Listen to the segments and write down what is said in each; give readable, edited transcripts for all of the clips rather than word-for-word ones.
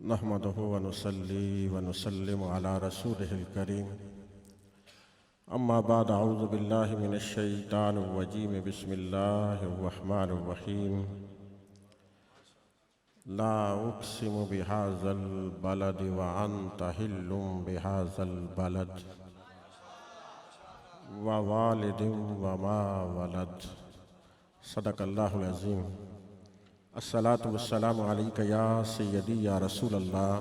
नहमदुहु व नुसल्ली व नुसल्लिमु अला रसूलिहिल करीम। अम्मा बाद अऊज़ु बिल्लाहि मिनश शैतानिर रजीम। बिस्मिल्लाहिर रहमानिर रहीम। ला उक़्सिमु बिहाज़ल बलदि व अन्त हिल्लुम बिहाज़ल बलद व वालिदिन व मा वलद। सदक़ल्लाहुल अज़ीम। अस्सलातु वस्सलामु अलैका या सय्यदी या रसूल अल्लाह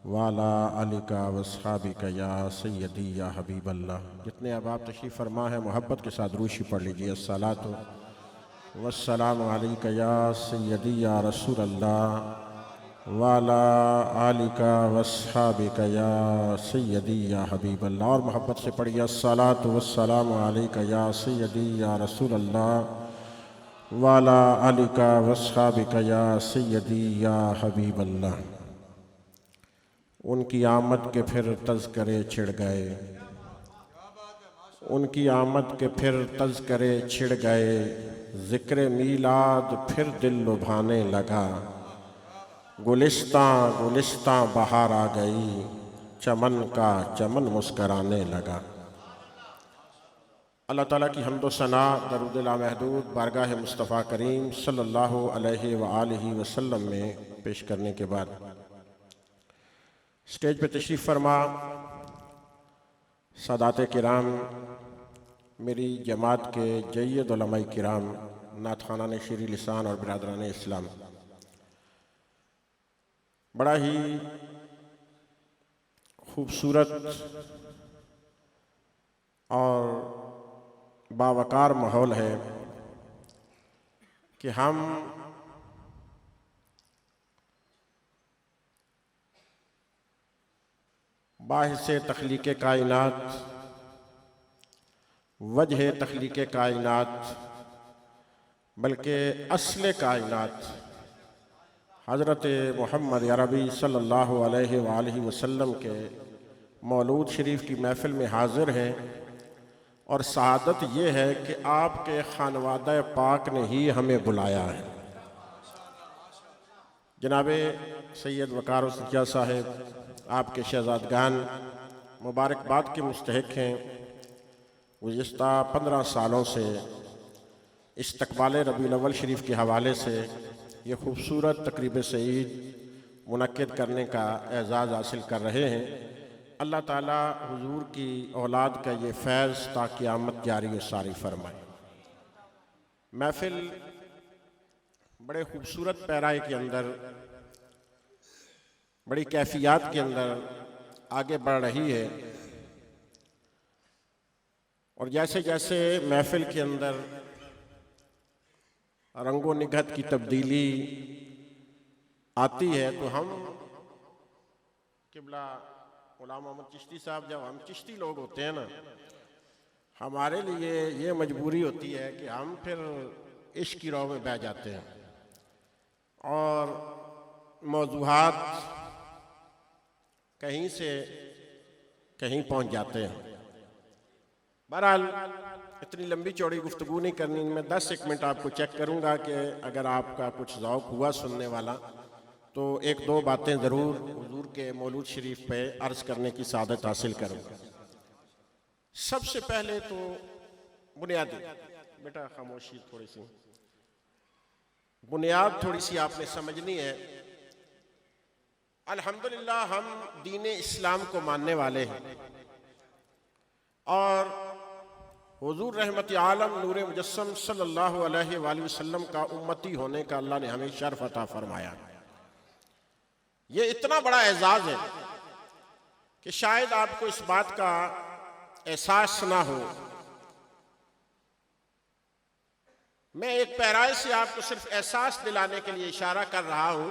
वाला अलिका वस्हाबिका या सय्यदी या हबीब अल्लाह। जितने अब आप तशरीफ़ फरमा है मोहब्बत के साथ रूशी पढ़ लीजिए। अस्सलातु वस्सलामु अलैका या सय्यदी या रसूल अल्लाह वाला आलिका वस्हाबिका या सय्यदी या हबीब अल्लाह। और मोहब्बत से पढ़िए अस्सलातु वस्सलामु अलैका या सय्यदी या रसूल अल्लाह वाला अलिका वस्हाबिका या सय्यदी या हबीब अल्लाह। उनकी आमद के फिर तज़करे छिड़ गए, उनकी आमद के फिर तज़करे छिड़ गए। ज़िक्र मीलाद फिर दिल लुभाने लगा। गुलिस्तां गुलिस्तां बहार आ गई, चमन का चमन मुस्कराने लगा। अल्लाह ताला की हम्दो सना दरूद लामहदूद बारगाह मुस्तफ़ा करीम सल्लल्लाहु अलैहि व आलिहि वसल्लम में पेश करने के बाद स्टेज पे तशरीफ़ फरमा सादात किराम, मेरी जमात के जय्यद उलमाए किराम, नातख़ानान शीरी लिसान और बिरादरान इस्लाम, बड़ा ही खूबसूरत और बावकार माहौल है कि हम बाहिसे तख्लीक़ कायनात, वजह तख्लीक़ कायनात, बल्कि अस्ल कायनात हज़रत मोहम्मद अरबी सल्लल्लाहु अलैहि वालैहि वसल्लम के मौलूद शरीफ की महफ़िल में हाज़िर हैं। और सआदत ये है कि आपके खानवादा पाक ने ही हमें बुलाया है। जनाबे सैयद वक़ार उस्ताद साहब, आपके शहज़ादगान मुबारकबाद के मुस्तहिक़ हैं। गुज़िश्ता 15 सालों से इस्तक़बाल रबीउल अव्वल शरीफ के हवाले से ये खूबसूरत तक़रीब सईद मुनक्किद करने का एज़ाज़ हासिल कर रहे हैं। अल्लाह ताला हुजूर की औलाद का ये फैज़ ता क़यामत जारी व सारी फरमाए। महफ़िल बड़े खूबसूरत पैराए के अंदर, बड़ी कैफियत के अंदर आगे बढ़ रही है। और जैसे जैसे महफ़िल के अंदर रंगो निगहत की तब्दीली आती है तो हम किबला गुलाम मोहम्मद चिश्ती साहब, जब हम चिश्ती लोग होते हैं ना, हमारे लिए ये मजबूरी होती है कि हम फिर इश्क की राह में बह जाते हैं और मौज़ूआत कहीं से कहीं पहुंच जाते हैं। बहरहाल इतनी लंबी चौड़ी गुफ्तगू नहीं करनी, मैं 10 मिनट आपको चेक करूंगा कि अगर आपका कुछ ज़ौक़ हुआ सुनने वाला तो एक दो बातें ज़रूर हुजूर के मौलूद शरीफ पे अर्ज़ करने की सादत हासिल करूँगा। सबसे पहले तो बुनियादी, बेटा खामोशी, थोड़ी सी बुनियाद थोड़ी सी आपने समझनी है। अल्हम्दुलिल्लाह हम दीन इस्लाम को मानने वाले हैं और हुजूर रहमत आलम नूर मुजस्सम सल्लल्लाहु अलैहि वसल्लम का उम्मती होने का अल्लाह ने हमें शर्फ अता फरमाया। ये इतना बड़ा एजाज़ है कि शायद आपको इस बात का एहसास ना हो। मैं एक पैराए से आपको सिर्फ एहसास दिलाने के लिए इशारा कर रहा हूं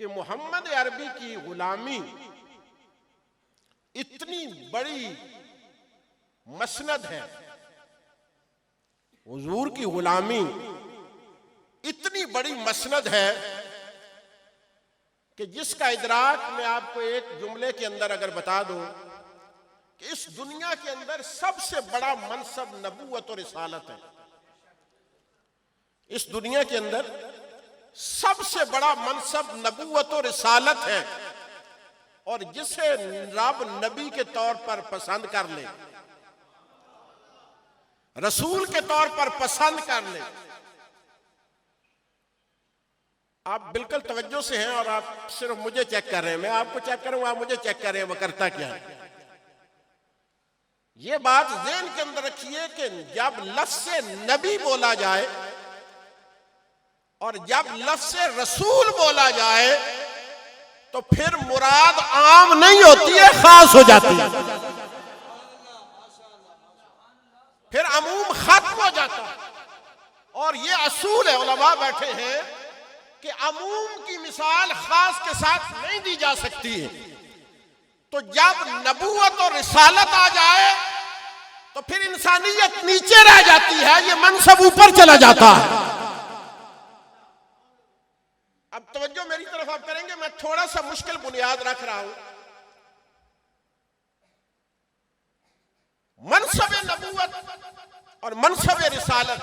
कि मोहम्मद अरबी की गुलामी इतनी बड़ी मसनद है, हुजूर की गुलामी इतनी बड़ी मसनद है कि जिसका इदराक मैं आपको एक जुमले के अंदर अगर बता दूं कि इस दुनिया के अंदर सबसे बड़ा मनसब नबूवत और रिसालत है। इस दुनिया के अंदर सबसे बड़ा मनसब नबूवत और रिसालत है, और जिसे रब नबी के तौर पर पसंद कर ले, रसूल के तौर पर पसंद कर ले। आप बिल्कुल तवज्जो से हैं और आप सिर्फ मुझे चेक कर रहे हैं, मैं आपको चेक करूंगा, आप मुझे चेक कर रहे हैं, वो करता क्या है। ये बात ज़हन के अंदर रखिए कि जब लफ्ज़ नबी बोला जाए और जब लफ्ज़ रसूल बोला जाए तो फिर मुराद आम नहीं होती है, खास हो जाती है, फिर अमूम खत्म हो जाता है। और ये असूल है, उलमा बैठे हैं कि अमूम की मिसाल खास के साथ नहीं दी जा सकती है। तो जब नबूवत और रिसालत आ जाए तो फिर इंसानियत नीचे रह जाती है, ये मनसब ऊपर चला जाता है। अब तवज्जो मेरी तरफ आप करेंगे, मैं थोड़ा सा मुश्किल बुनियाद रख रहा हूं। मनसब नबूवत और मनसब रिसालत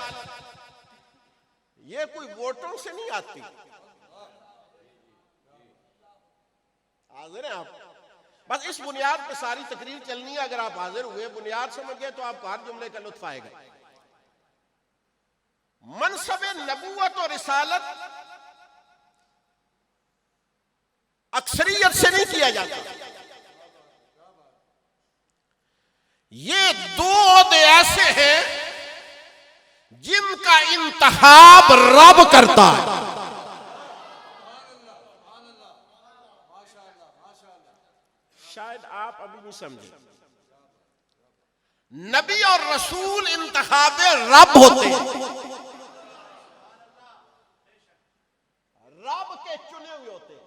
ये कोई वोटों से नहीं आती। हाजिर हैं आप? बस इस बुनियाद पे सारी तकरीर चलनी है। अगर आप हाजिर हुए, बुनियाद समझ गए, तो आपको हर जुमले का लुत्फ आएगा। मनसब नबूवत और रिसालत अक्सरियत से नहीं किया जाता। ये दो ओहदे ऐसे हैं जिनका इंतखाब रब करता है। शायद आप अभी नहीं समझे, नबी और रसूल इंतखाबे रब होते हैं, रब के चुने हुए होते हैं।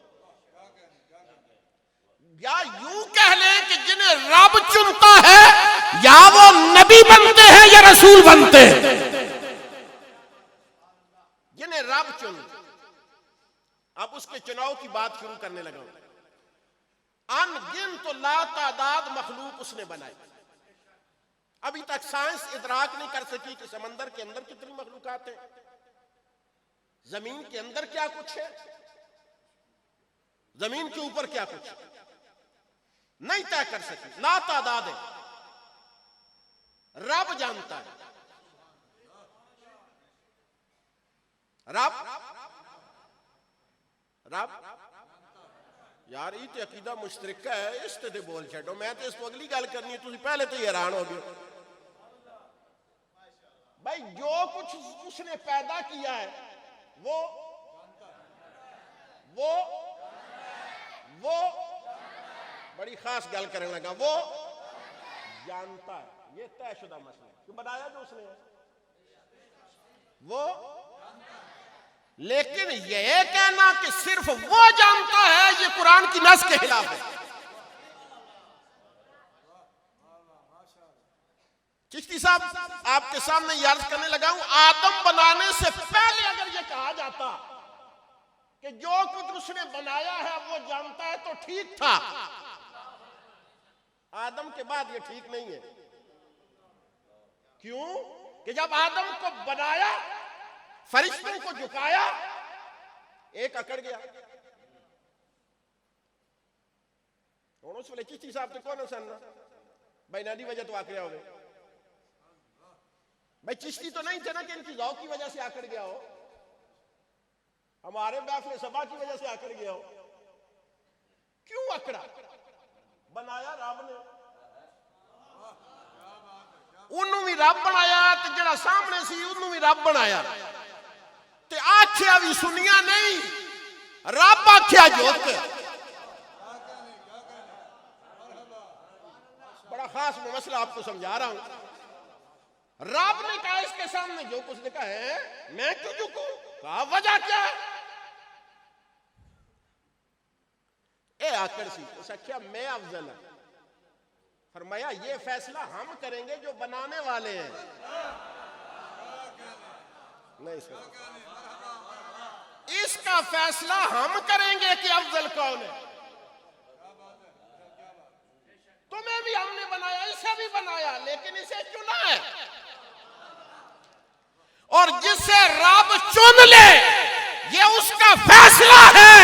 या यूं कह लें कि जिन्हें रब चुनता है या वो नबी बनते हैं या रसूल बनते हैं। जिन्हें रब चुन, अब उसके चुनाव की बात शुरू करने लगा। अनगिन तो लातादाद मखलूक उसने बनाई। अभी तक साइंस इदराक नहीं कर सकी कि समंदर के अंदर कितनी मखलूकात हैं, जमीन के अंदर क्या कुछ है, जमीन के ऊपर क्या कुछ है, नहीं तय कर सकी। लातादाद है, रब जानता है। रब रब यार ये तो अकीदा मुश्तरका है, इस ते बोल छो। मैं तो इसको अगली गल करनी है, तुम पहले तो हैरान हो गए भाई। जो कुछ उसने पैदा किया है वो बड़ी खास गल करने लगा, वो जानता है। ये तयशुदा मसला क्यों बनाया जो उसने वो। लेकिन यह कहना कि सिर्फ वो जानता है, ये कुरान की नस के खिलाफ है। चिश्ती साहब आपके सामने याद करने लगा हूं, आदम बनाने से पहले अगर यह कहा जाता कि जो कुछ उसने बनाया है वो जानता है तो ठीक था। आदम के बाद ये ठीक नहीं है। क्यों? कि जब आदम को बनाया, फरिश्तों को झुकाया, एक अकड़ गया। उस वाले चिश्ती साहब तो कौन सन्ना भाई, नानी वजह तो आकड़े हो गए भाई। चिश्ती तो नहीं थे ना कि इनकी जौक की वजह से आकड़ गया हो, हमारे बाफले सबा की वजह से आकड़ गया हो। क्यों अकड़ा? बनाया रब ने, उन्होंने भी रब बनाया, तो जरा सामने सी उन्होंने भी रब बनाया, ते आख्या भी सुनिया नहीं, रब आख्या जोत। बड़ा खास मसला आपको समझा रहा हूं। रब ने कहा इसके सामने जो कुछ लिखा है, मैं क्यों झुकूं? कहा वजह क्या है? ए आकर सी सख्या मैं अफजल है। फरमाया ये फैसला हम करेंगे जो बनाने वाले हैं। नहीं सर, इसका फैसला हम करेंगे कि अफजल कौन है। तुम्हें भी हमने बनाया, इसे भी बनाया, लेकिन इसे चुना है। और जिसे रब चुन ले ये उसका फैसला है,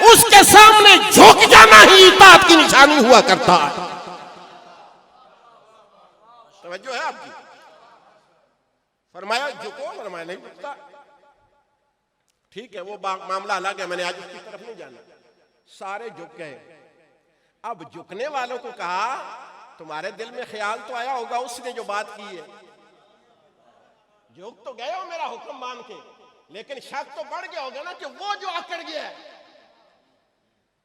उसके सामने झुक जाना ही इताअत की निशानी हुआ करता है। तवज्जो है आपकी? फरमाया झुको, फरमाया नहीं झुकता। ठीक है, वो मामला अलग है, मैंने आज उसकी तरफ नहीं जाना। सारे झुक गए। अब झुकने वालों को कहा तुम्हारे दिल में ख्याल तो आया होगा उसने जो बात की है, झुक तो गए हो मेरा हुक्म मान के, लेकिन शक तो बढ़ गया होगा ना कि वो जो अकड़ गया है,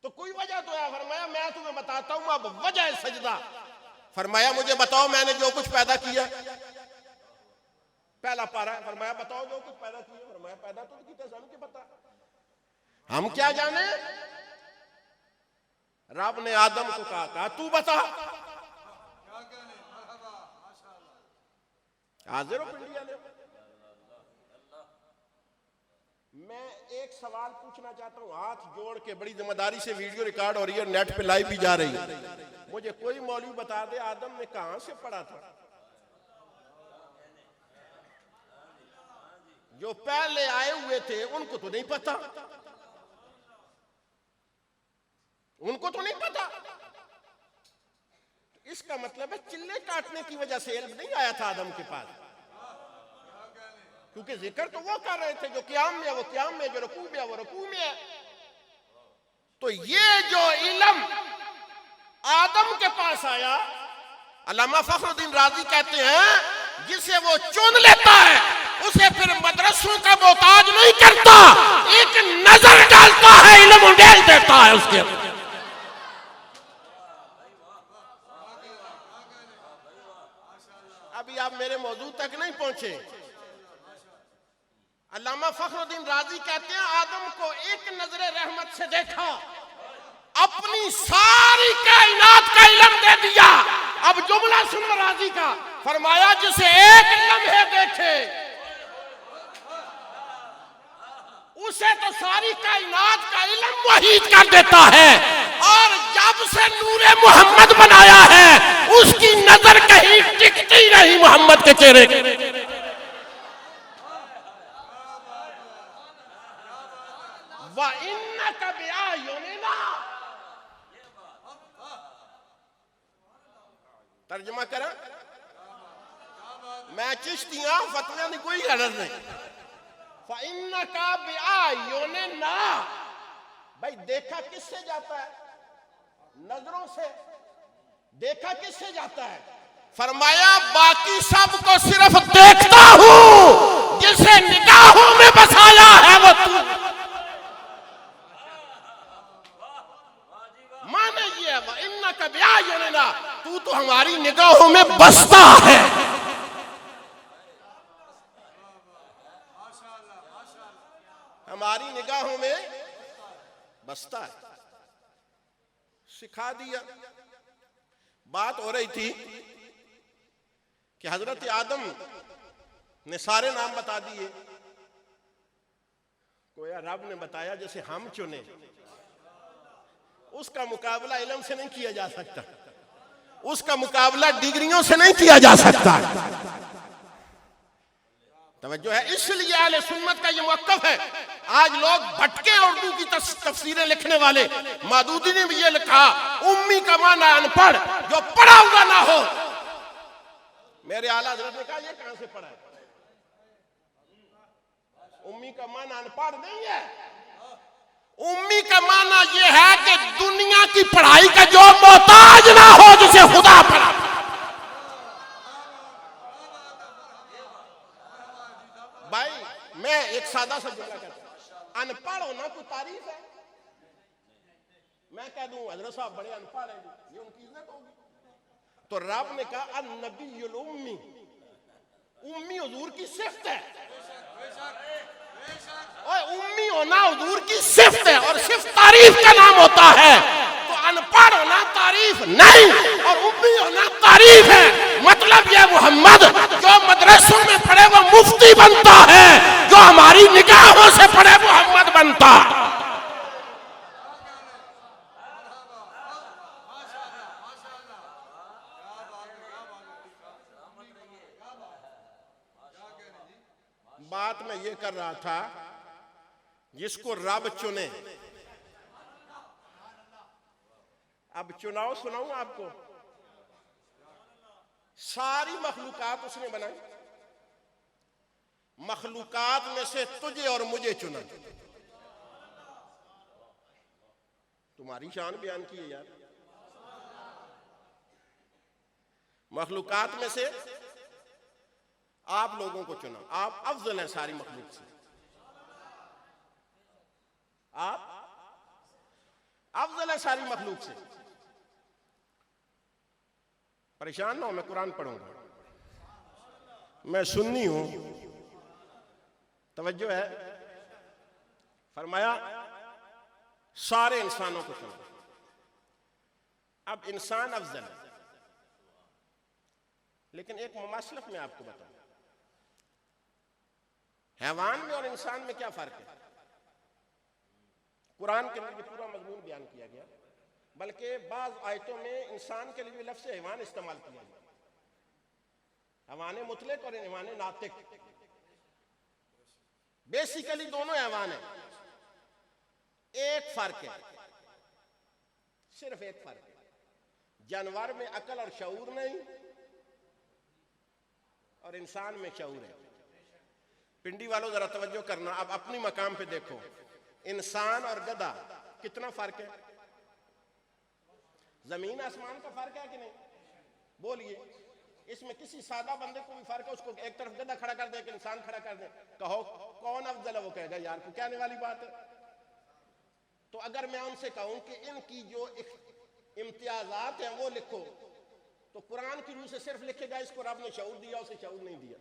तो कोई वजह तो है। फरमाया मैं तुम्हें बताता हूं अब वजह सजदा। फरमाया मुझे बताओ मैंने जो कुछ पैदा किया। पहला पारा है, फरमाया बताओ जो कुछ पैदा किया। फरमाया पैदा तो किया हम क्या पता, हम क्या जाने। रब ने आदम को कहा तू बता। हाजिर हो पिंडिया ने। मैं एक सवाल पूछना चाहता हूं, हाथ जोड़ के, बड़ी जिम्मेदारी से वीडियो रिकॉर्ड हो रही है, नेट पे लाइव भी जा रही है। मुझे कोई मौलवी बता दे आदम ने कहां से पढ़ा था। जो पहले आए हुए थे उनको तो नहीं पता, उनको तो नहीं पता। इसका मतलब है चिल्ले काटने की वजह से इल्म नहीं आया था आदम के पास, क्योंकि जिक्र तो वो कर रहे थे जो क़याम में है वो क़याम में, जो रुकू में है वो रुकू में है। तो ये जो इल्म आदम के पास आया, अल्लामा फखरुद्दीन राजी कहते हैं जिसे वो चुन लेता है उसे फिर मदरसों का मोहताज नहीं करता, एक नजर डालता है, इल्म उंडेल देता है उसके। अभी आप मेरे मौजू तक नहीं पहुंचे। अल्लामा फखरुद्दीन राजी कहते हैं आदम को एक नजरे रहमत से देखा, अपनी सारी कायनात का इल्म दे दिया। अब जुमला सुनो राजी का, फरमाया जिसे एक लम्हे देखे उसे तो सारी कायनात का इल्म वहीद कर देता है, और जब से नूरे मोहम्मद बनाया है उसकी नजर कहीं टिकती नहीं मोहम्मद के चेहरे के। व इन्नका बिआयुनिना, तर्जुमा करा, मैं चिश्तियां फतवा की कोई गरज नहीं। इन्नका बिआयुनिना, भाई देखा किससे जाता है? नजरों से। देखा किससे जाता है? फरमाया बाकी सब को सिर्फ देखता हूं, जिसे निगाहों में बसाया है वो तू। माने ये है इन्नका बिआयुनिना, तू तो हमारी निगाहों में बसता है। हमारी निगाहों में बसता है। सिखा दिया। बात हो रही थी कि हजरत आदम ने सारे नाम बता दिए, कोया रब ने बताया जैसे हम चुने। उसका मुकाबला इल्म से नहीं किया जा सकता, उसका मुकाबला डिग्रियों से नहीं किया जा सकता। तवज्जो है, इसलिए अहले सुन्नत का ये मौक़िफ़ है। आज लोग भटके उर्दू की तफसीरें लिखने वाले, मादूदी ने भी ये लिखा उम्मी का माना अनपढ़, जो पढ़ा हुआ ना हो। मेरे आला हज़रत ने कहा ये कहां से पढ़ा है? उम्मी का माना अनपढ़ नहीं है, उम्मी का माना ये है कि दुनिया की पढ़ाई का जो मोहताज ना हो, जिसे खुदा पढ़ा। भाई मैं एक सादा सा जुमला कहता हूं, अनपढ़ होना कोई तारीफ है? मैं कह दूं हजरत साहब बड़े अनपढ़ हैं, ये उनकी इज्जत होगी? तो रब ने कहा अन्नबियुल उम्मी, उम्मी हुजूर की सिफ्त है। और उम्मी होना हुजूर की सिफ्त है, और सिफ्त तारीफ का नाम होता है। तो अनपढ़ होना तारीफ नहीं, और उम्मी होना तारीफ है। मतलब यह मोहम्मद जो मदरसों में पढ़े वो मुफ्ती बनता है, जो हमारी निगाहों से पढ़े मोहम्मद बनता। बात मैं ये कर रहा था, जिसको रब चुने। अब चुनाव सुनाऊं आपको। सारी मखलूकात उसने बनाई, मखलूकात में से तुझे और मुझे चुना। तुम्हारी शान बयान की है यार। मखलूकात में से आप लोगों को चुना। आप अफजल हैं सारी मखलूक से, आप अफजल हैं सारी मखलूक से। परेशान ना हो, मैं कुरान पढ़ूंगा। मैं सुन्नी हूं, तवज्जो है। फरमाया सारे इंसानों को चुना। अब इंसान अफजल है, लेकिन एक मुमासलत में आपको बताऊं, हैवान में और इंसान में क्या फर्क है। कुरान के अंदर पूरा मजमून बयान किया गया, बल्कि बाज आयतों में इंसान के लिए लफ्ज़ हैवान इस्तेमाल किया गया। हैवान मुतलक और हैवान नातिक, बेसिकली दोनों हैवान है। एक फर्क है, सिर्फ एक फर्क है, जानवर में अकल और शऊर नहीं और इंसान में शऊर है। पिंडी वालों जरा तवज्जो करना। अब अपनी मकाम पे देखो, इंसान और गधा कितना फर्क है। जमीन आसमान का फर्क है कि नहीं? बोलिए, इसमें किसी सादा बंदे को भी फर्क है? उसको एक तरफ गधा खड़ा कर दे, एक इंसान खड़ा कर दे, कहो कौन अफजल है? वो कहेगा यार को क्या आने वाली बात है। तो अगर मैं उनसे कहूं कि इनकी जो इम्तियाजात हैं वो लिखो, तो कुरान की रूह से सिर्फ लिखेगा इसको रब ने शऊर दिया, उसे शऊर नहीं दिया।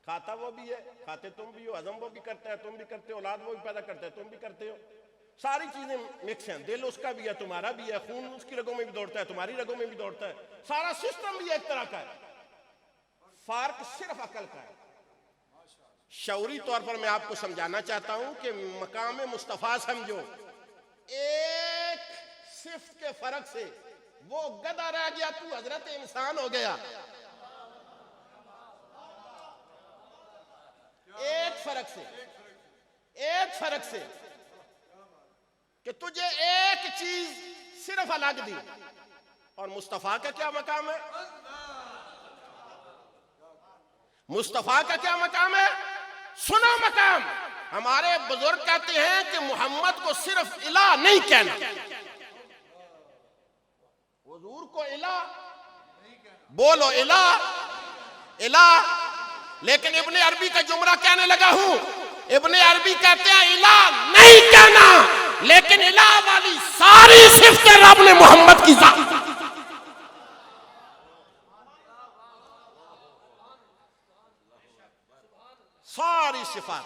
खाता वो भी है, खाते तुम भी हो, हजम वो भी करता है, तुम भी करते हो, औलाद वो भी पैदा करता है, तुम भी करते हो। सारी चीजें मिक्स हैं। दिल उसका भी है, तुम्हारा भी है, खून उसकी रगों में भी दौड़ता है, तुम्हारी रगों में भी दौड़ता है। सारा सिस्टम भी एक तरह का है, फर्क सिर्फ अकल का है। शऊरी तौर पर मैं आपको समझाना चाहता हूं कि मकाम मुस्तफा समझो, एक सिफ्त के फर्क से वो गधा रह गया, तू हजरत इंसान हो गया। एक फर्क से, एक फर्क से कि तुझे एक चीज सिर्फ अलग दी। और मुस्तफा का क्या मकाम है? मुस्तफा का क्या मकाम है? सुनो मकाम। हमारे बुजुर्ग कहते हैं कि मोहम्मद को सिर्फ इला नहीं कहना, हुजूर को इला बोलो, इला इला। लेकिन इब्ने अरबी का जुमरा कहने लगा हूं, इब्ने अरबी कहते हैं इला नहीं कहना, लेकिन इला वाली सारी सिफ्तें रब ने मोहम्मद की सारी सिफात,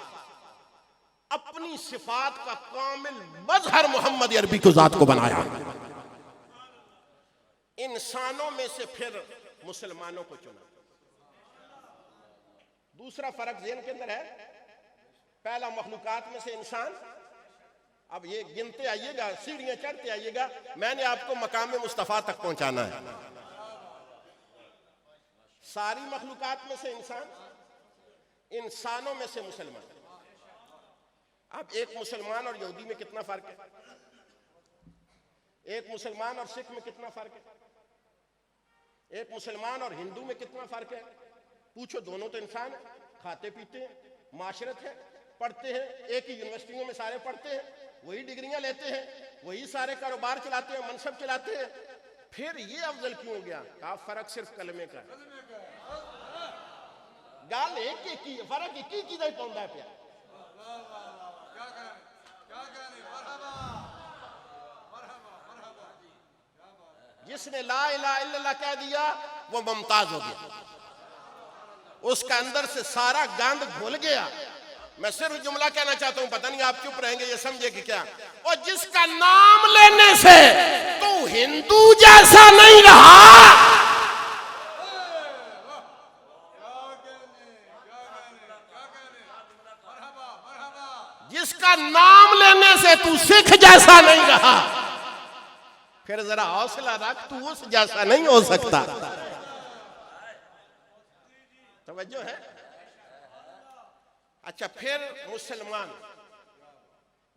अपनी सिफात का कामिल मजहर मोहम्मद अरबी को जात को बनाया। इंसानों में से फिर मुसलमानों को चुना। दूसरा फर्क ज़हन के अंदर है। पहला मखलूकात में से इंसान। अब ये गिनते आइएगा, सीढ़ियां चढ़ते आइएगा, मैंने आपको मकाम मुस्तफा तक पहुंचाना है। सारी मखलूकात में से इंसान, इंसानों में से मुसलमान। अब एक मुसलमान और यहूदी में कितना फर्क है? एक मुसलमान और सिख में कितना फर्क है? एक मुसलमान और हिंदू में कितना फर्क है? पूछो, दोनों तो इंसान है, खाते पीते हैं, माशरत है, पढ़ते हैं, एक ही यूनिवर्सिटियों में सारे पढ़ते हैं, वही डिग्रियां लेते हैं, वही सारे कारोबार चलाते हैं, मनसब चलाते हैं। फिर ये अफजल क्यों हो गया? का फर्क सिर्फ कलमे का है। गाल एक ही फर्क एक ही चीज पौंदा है। जिसने ला इलाहा इल्लल्लाह कह दिया वो मुमताज हो गया, उसका अंदर से सारा गंद घुल गया। मैं सिर्फ जुमला कहना चाहता हूं, पता नहीं आप चुप रहेंगे ये समझे कि क्या। और जिसका नाम लेने से तू हिंदू जैसा नहीं रहा, जिसका नाम लेने से तू सिख जैसा नहीं रहा, फिर जरा हौसला रख, तू उस जैसा नहीं हो सकता। तवज्जो है? अच्छा, फिर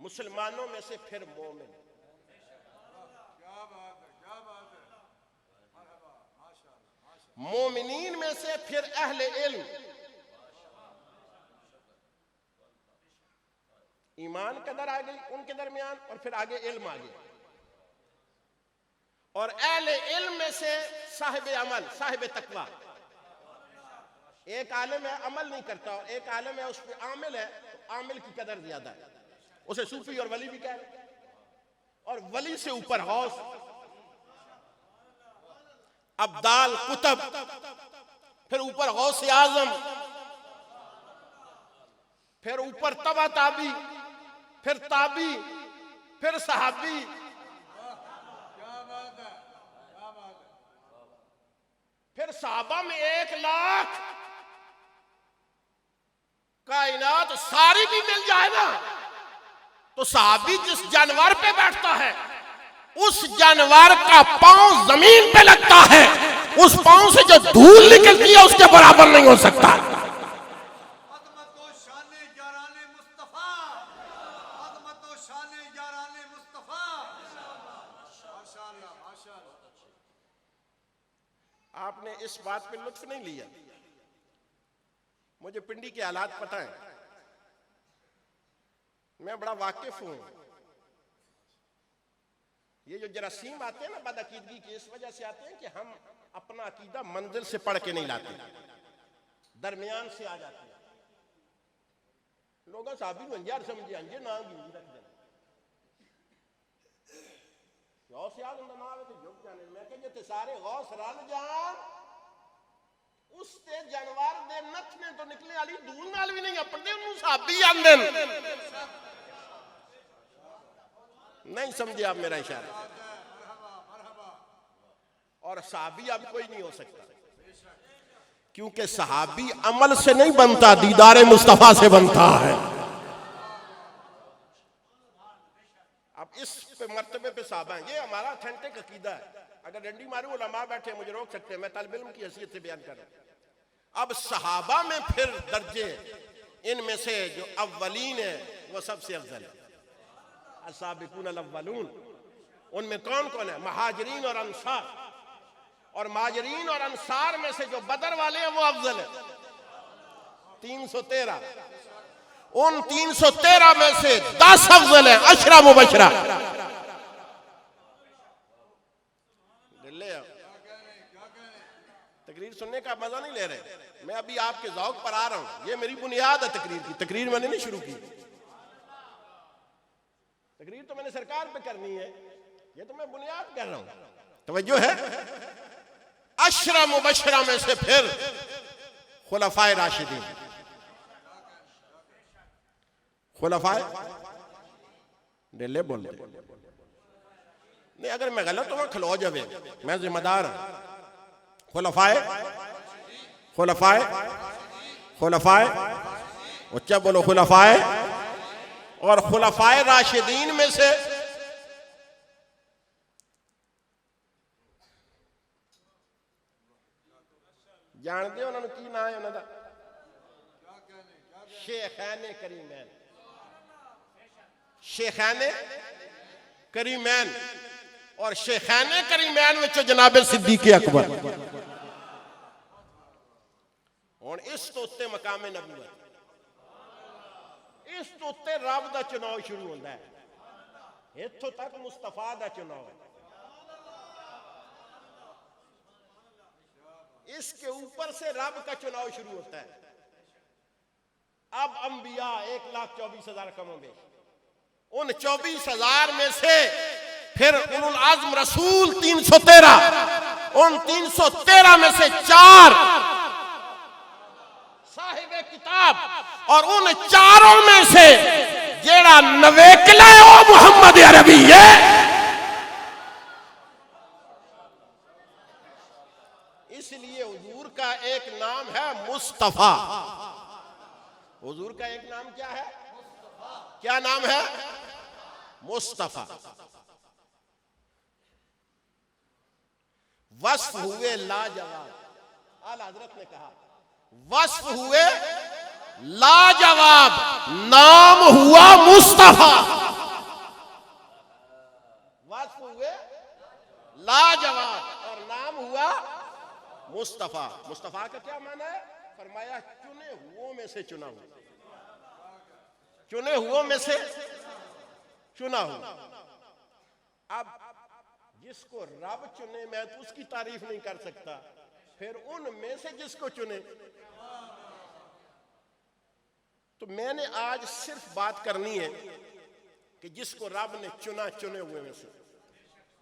मुसलमानों में से फिर मोमिन, मोमिनीन में से फिर अहले इल्म, ईमान कदर आ गई उनके दरमियान, और फिर आगे इल्म आ गया। और अहले इल्म में से साहिब अमल, साहिब तकवा। एक आलिम है अमल नहीं करता, और एक आलिम है उस पर आमिल है, तो आमिल की कदर ज्यादा है, उसे सूफी और वली भी कह रहे। और वली से ऊपर गौस, अब्दाल, कुतब, फिर ऊपर गौस आजम, फिर ऊपर तबा ताबी, फिर ताबी, फिर सहाबी, फिर सहाबा में 1,00,000 कायनात सारी भी मिल जाए ना, तो सहाबी जिस जानवर पे बैठता है, उस जानवर का पांव जमीन पे लगता है, उस पांव से जो धूल निकलती है उसके बराबर नहीं हो सकता। आपने इस बात पे लुत्फ नहीं लिया। मुझे पिंडी के हालात पता है, मैं बड़ा वाकिफ हूं। ये जो जरासीम आते हैं ना बदअकीदगी की, इस वजह से आते हैं कि हम अपना अकीदा मंजिल से पढ़ के नहीं लाते, दरमियान से आ जाते हैं। लोग साहबी मंजार समझे अंजे ना भी रख दें, गौस याद उनका नाम है तो झुक जाने। मैं कह जे सारे गौस रल जान, उस ते जानवर दे नथ ने तो निकले वाली धूल नाल भी नहीं अपने, उन्होंने साहबी आंदे नहीं। समझे आप मेरा इशारा? और सहाबी अब कोई नहीं हो सकता, क्योंकि सहाबी अमल से नहीं बनता, दीदारे मुस्तफा से बनता है। अब इस पे मर्तबे पे साहबा, ये हमारा ऑथेंटिक अकीदा है। अगर डंडी मारूं उलमा बैठे मुझे रोक सकते हैं, मैं तालिब इल्म की हैसियत से बयान कर रहा हूं। अब सहाबा में फिर दर्जे, इनमें से जो अव्वलीन है वो सबसे अफजल है, अस्साबिकून अल-अव्वलून। उनमें कौन कौन है? महाजरीन और अंसार। और महाजरीन और अंसार में से जो बदर वाले हैं वो अफजल है, 313। उन 313 में से 10 अफजल है, अशरा मुबशरा। तकरीर सुनने का मजा नहीं ले रहे, मैं अभी आपके ज़ौक़ पर आ रहा हूं। ये मेरी बुनियाद है तकरीर की, तकरीर मैंने नहीं शुरू की, तकरीर तो मैंने सरकार पे करनी है, ये तो मैं बुनियाद कर रहा हूं। तवज्जो है? अशरा मुबशरा में से फिर खुलफाए राशिदीन, खुलफाए डेले बोल नहीं, अगर मैं गलत हूं खलो जावे, मैं जिम्मेदार हूं। खुलफाए, खुलफाए, खुलफाए, उच्चा बोलो खुलफाए। और खुलफाए राशिदीन में से जानते हो उन्होंने की ना है उन्होंने शेखैन करीमैन, शेखैन करीमैन। और शेखैन करीमैन में जनाब सिद्दीक़ अकबर। और इस तो उत्ते मकामे नबूवत, इस तो उत्ते रब दा चुनाव शुरू होता है, इत्थों तक मुस्तफा दा चुनाव है। इसके ऊपर से रब का चुनाव शुरू होता है। अब अंबिया 1,24,000 कम हो गए, उन 24,000 में से फिर उलुल आज़्म रसूल 313, उन 313 में से 4 साहिबे किताब, और उन 4 में से जेड़ा नवेकला है वो मोहम्मद अरबी है। इसलिए हुजूर का एक नाम है मुस्तफा। हुजूर का एक नाम क्या है? क्या नाम है? मुस्तफा। वस्फ हुए लाजवाब, आला हजरत ने कहा वस्फ हुए लाजवाब नाम हुआ मुस्तफा, वास्फ हुए लाजवाब और नाम हुआ मुस्तफा। मुस्तफा का क्या माना है? फरमाया चुने हुओं में से चुना हुआ, चुने हुओं में से चुना हुआ। अब जिसको रब चुने मैं तो उसकी तारीफ नहीं कर सकता, फिर उनमें से जिसको चुने। तो मैंने आज सिर्फ बात करनी है कि जिसको रब ने चुना चुने हुए में से,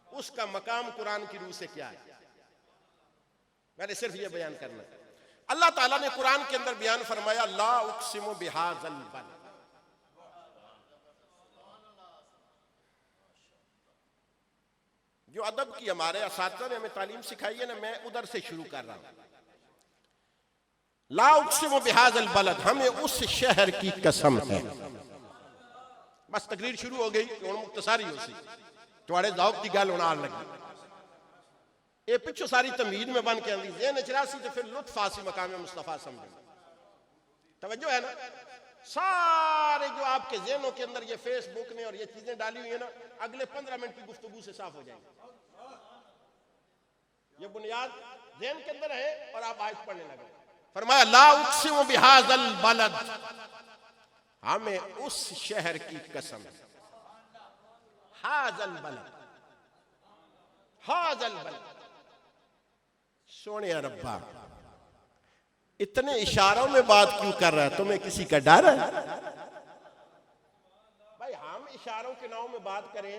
उसका मकाम कुरान की रूह से क्या है, मैंने सिर्फ ये बयान करना है। अल्लाह ताला ने कुरान के अंदर बयान फरमाया ला उक़सिमु बिहाज़ल बलद। जो अदब की हमारे असातिज़ा ने हमें तालीम सिखाई है ना, मैं उधर से शुरू कर रहा हूं। ला उक़सिमु बिहाज़ल बलद, हमें उस शहर की कसम है। बस तकरीर शुरू हो गई, मुख्तसारी हो सी तुम्हारे ज़ौक़ की गल होना लगी। ये पिछो सारी तमीद में बन के आंदी ज़हन चरासी तो फिर लुत्फ आसी मकाम मुस्तफ़ा समझे। तवज्जो है ना? सारे जो आपके ज़हनों के अंदर ये फेसबुक ने और ये चीजें डाली हुई है ना, अगले 15 मिनट की गुफ्तगू से साफ हो जाएंगे। ये बुनियाद ज़हन के अंदर है और आप आयत पढ़ने लगे। फरमाया ला उक़सिमु बिहाज़ल बलद, हमें उस शहर की कसम। हाज़ल बलद, हाज़ल बलद। सोने रब्बा इतने इशारों में बात क्यों कर रहा है? तुम्हें किसी का डर है? भाई हम इशारों के नाम में बात करें,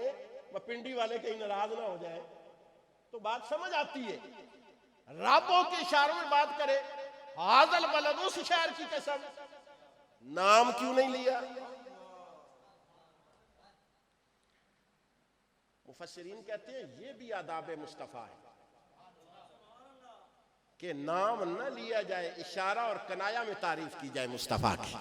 वह पिंडी वाले कहीं नाराज ना हो जाए तो बात समझ आती है। रब्बों के इशारों में बात करें, हाज़ल बलद, उस शहर की कसम, नाम क्यों नहीं लिया? मुफस्सिरीन कहते हैं ये भी आदाब मुस्तफ़ा है कि नाम न लिया जाए, इशारा और कनाया में तारीफ की जाए मुस्तफ़ा की।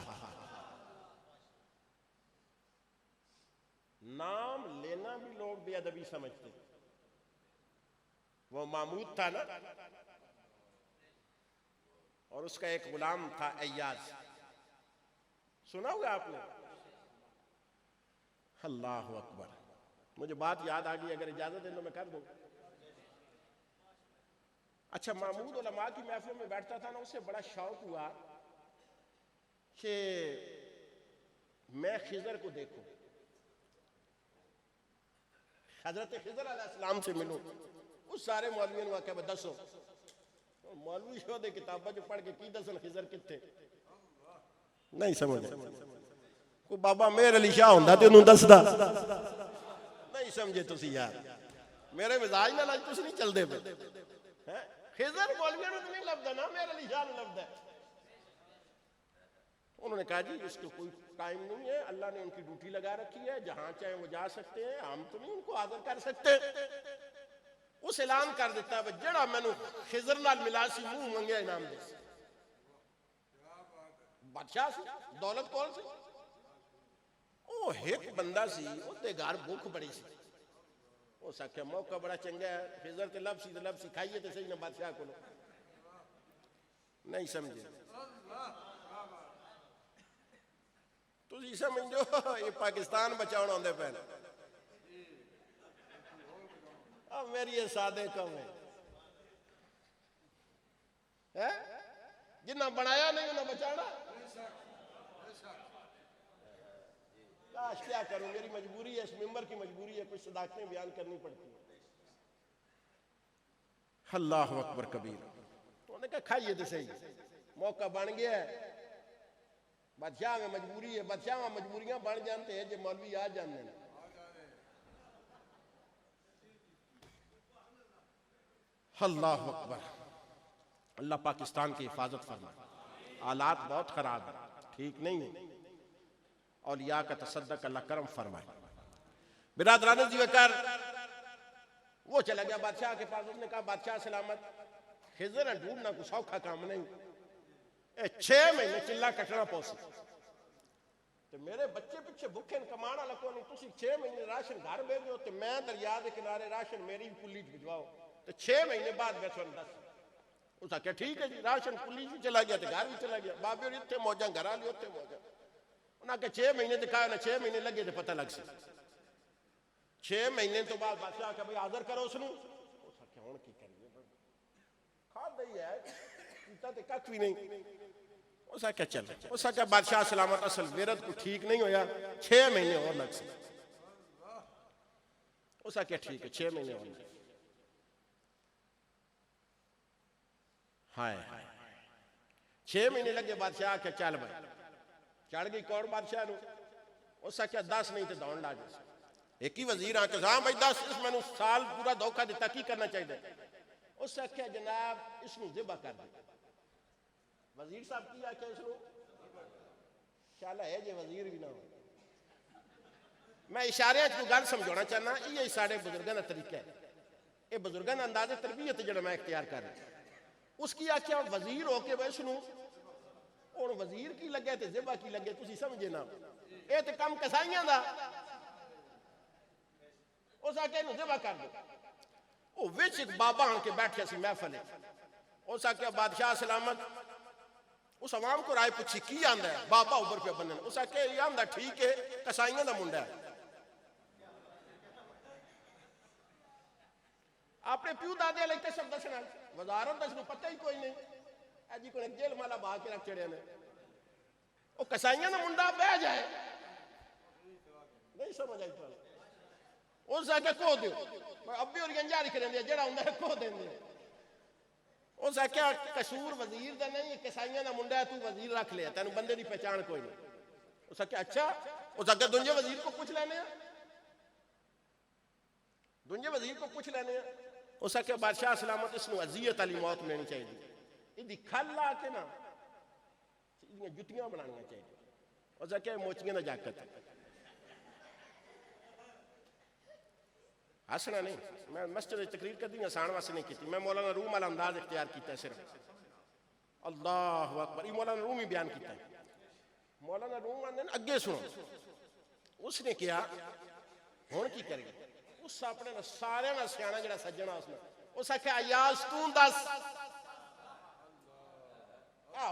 नाम लेना भी लोग बेअदबी समझते। वो महमूद था ना, और उसका एक गुलाम था अय्याज, सुना होगा आपने? अल्लाह अकबर। मुझे बात याद आ गई, अगर इजाजत दे तो मैं कर दूं। अच्छा, महमूद उलमा की महफिल में बैठता था ना, उसे बड़ा शौक हुआ कि मैं खिजर को देखूं, हजरत खिजर अलैहिस्सलाम से मिलूं। उस सारे मौलवियों ने आख्या दसो, मौलवी शो दे किताबा जो पढ़ के की दसन खिजर किथे नहीं समझ। को बाबा मेरे अली शाह होंदा ते उन्होंने दसदा नहीं समझे तुसी यार, मेरे मिजाज नाल अज तुसी नहीं चलदे पे हैं। खिजर मौलवियों को नहीं लभदा ना, मेरे अली शाह नूं लभदा। उन्होंने कहा जी इसको कोई टाइम नहीं है, अल्लाह ने उनकी ड्यूटी लगा रखी है, जहां चाहे वो जा सकते हैं, हम तो नहीं उनको हाजिर कर सकते। उस ऐलान कर देता है जड़ा मैनू खिजर नाल मिला सी मुंह मंगया इनाम दे। बादशाह सी, दौलत कौन सी, ओ एक बंदा सी, उसके घर भूख बड़ी सी। उस आख्या मौका बड़ा चंगा है, खिजर ते लब सी खाइए तो सही ना बादशाह को। नहीं समझे तुसी समझो ये पाकिस्तान बचाना आंदे पे। अब मेरी ये सादे कम है जिन्ना बनाया नहीं उन्हें बचाना। काश क्या करूं, मेरी मजबूरी है, इस मिंबर की मजबूरी है, कुछ सदाकतें बयान करनी पड़ती है। अल्लाह अकबर कबीर। उन्होंने कहा खाइए तो सही, मौका बन गया है। बादशाह में मजबूरी है, बादशाह में मजबूरियां बन जाते हैं जो मौलवी आ जाते हैं। अल्लाह अकबर। अल्लाह पाकिस्तान की हिफाजत फरमाए। हालात बहुत खराब है, ठीक नहीं है। औलिया का तसद्दुक अल्लाह करम फरमाए। बिरादरान जीवकर वो चला गया बादशाह के पास। उसने कहा बादशाह सलामत, खिजर ढूंढना कुछ सौखा काम नहीं, 6 महीने चिल्ला कटना पौसी तो मेरे बच्चे पिछे भुखे कमाना लगो नहीं। तुम 6 महीने राशन घर भेजो तो मैं दरिया के किनारे राशन मेरी कुली भिजवाओ तो 6 महीने बाद मैं थोड़ा दस उस आख्या ठीक है जी, राशन पुलिस भी चला गया तो घर भी चला गया, बाबे और इतने मौजा घर वाली उत्थे मौजा। उन्हें आख्या 6 महीने दिखाया ना, 6 महीने लगे तो पता लग सी। 6 महीने तो बाद बादशाह आख्या भाई हाजिर करो उसनू। उस आख्या हुण की करिए, खादा ही है कीता ते कख भी नहीं। उस आख्या चल, उस आख्या बादशाह सलामत असल विरद को ठीक नहीं होया, 6 महीने और लग सी। उस आख्या ठीक है 6 महीने और लग। हाय 6 महीने लगे, बादशाह आख्या चल भाई, चढ़ गई कौन बादशाह नू। उस आख्या 10 नहीं तो दौड़ ला जा। एक ही वजीर आके हाँ भाई 10, इस मैनू साल पूरा धोखा दिता, की करना चाहिए। उस आख्या जनाब इसनू ज़िबा कर दे। वजीर साहब की आख्या इसनू, शाला है जे वजीर भी ना हो। मैं इशारे को गल समझाना चाहना, ये साढ़े बुजुर्गों का तरीका है, ये बुजुर्गों का अंदाजे तरबियत जो मैं इख्तियार कर रहा। उसकी आख्या वजीर होके वह इसनू हुण वजीर की लगे तो ज़िबा की लगे, तुसी समझे ना, ये तो कम कसाइयां दा। उस आख्या इनू ज़िबा कर दो। वो विच एक बाबा आन के बैठे सी महफल। उस आख्या बादशाह सलामत, उस अवाम को राय पूछी की आंदा है, बाबा उबर पे बनन। उस आख्या ये आंदा ठीक है, कसाइयां दा मुंडा है, अपने प्यू दादे लेते सब दसना, वजारत दसनू पता ही कोई नहीं। अजी को जेल माला बहा के रख चढ़े ने, वो कसाइयां दा मुंडा बह जाए, नहीं समझ आई तो। उस आख्या को दो, अब्बी और गंजारी करेंगे जेड़ा हुंदा है को देंगे। उस आख्या कसूर वजीर दा नहीं, कसाइयां दा मुंडा है, तू वजीर रख लिया, तेन बंदे की पहचान कोई नहीं। उस आख्या अच्छा, उस आख्या दूजे वजीर को पूछ लेने, दूजे वजीर को पूछ लेने। उस आख्या बादशाह सलामत इसनू अजियत वाली मौत मिलनी चाहिए, इदी खल ला के ना जुतियां बनानियां चाहिए। उस आख्या मोचियां दा जाकत हसना नहीं। मैं मस्जिद तकरीर कर दी, आसान वास्ते नहीं की, मैं मौलाना रूम वाला अंदाज इख्तियार किया सिर्फ। अल्लाह अकबर, ये मौलाना रूम ही बयान किया। मौलाना रूम आने अगे सुनो, उसने किया हुण की करेगी। उस अपने सारे ना सियाना जड़ा सज्जना उसने, उस आख्या अयाज तू दस,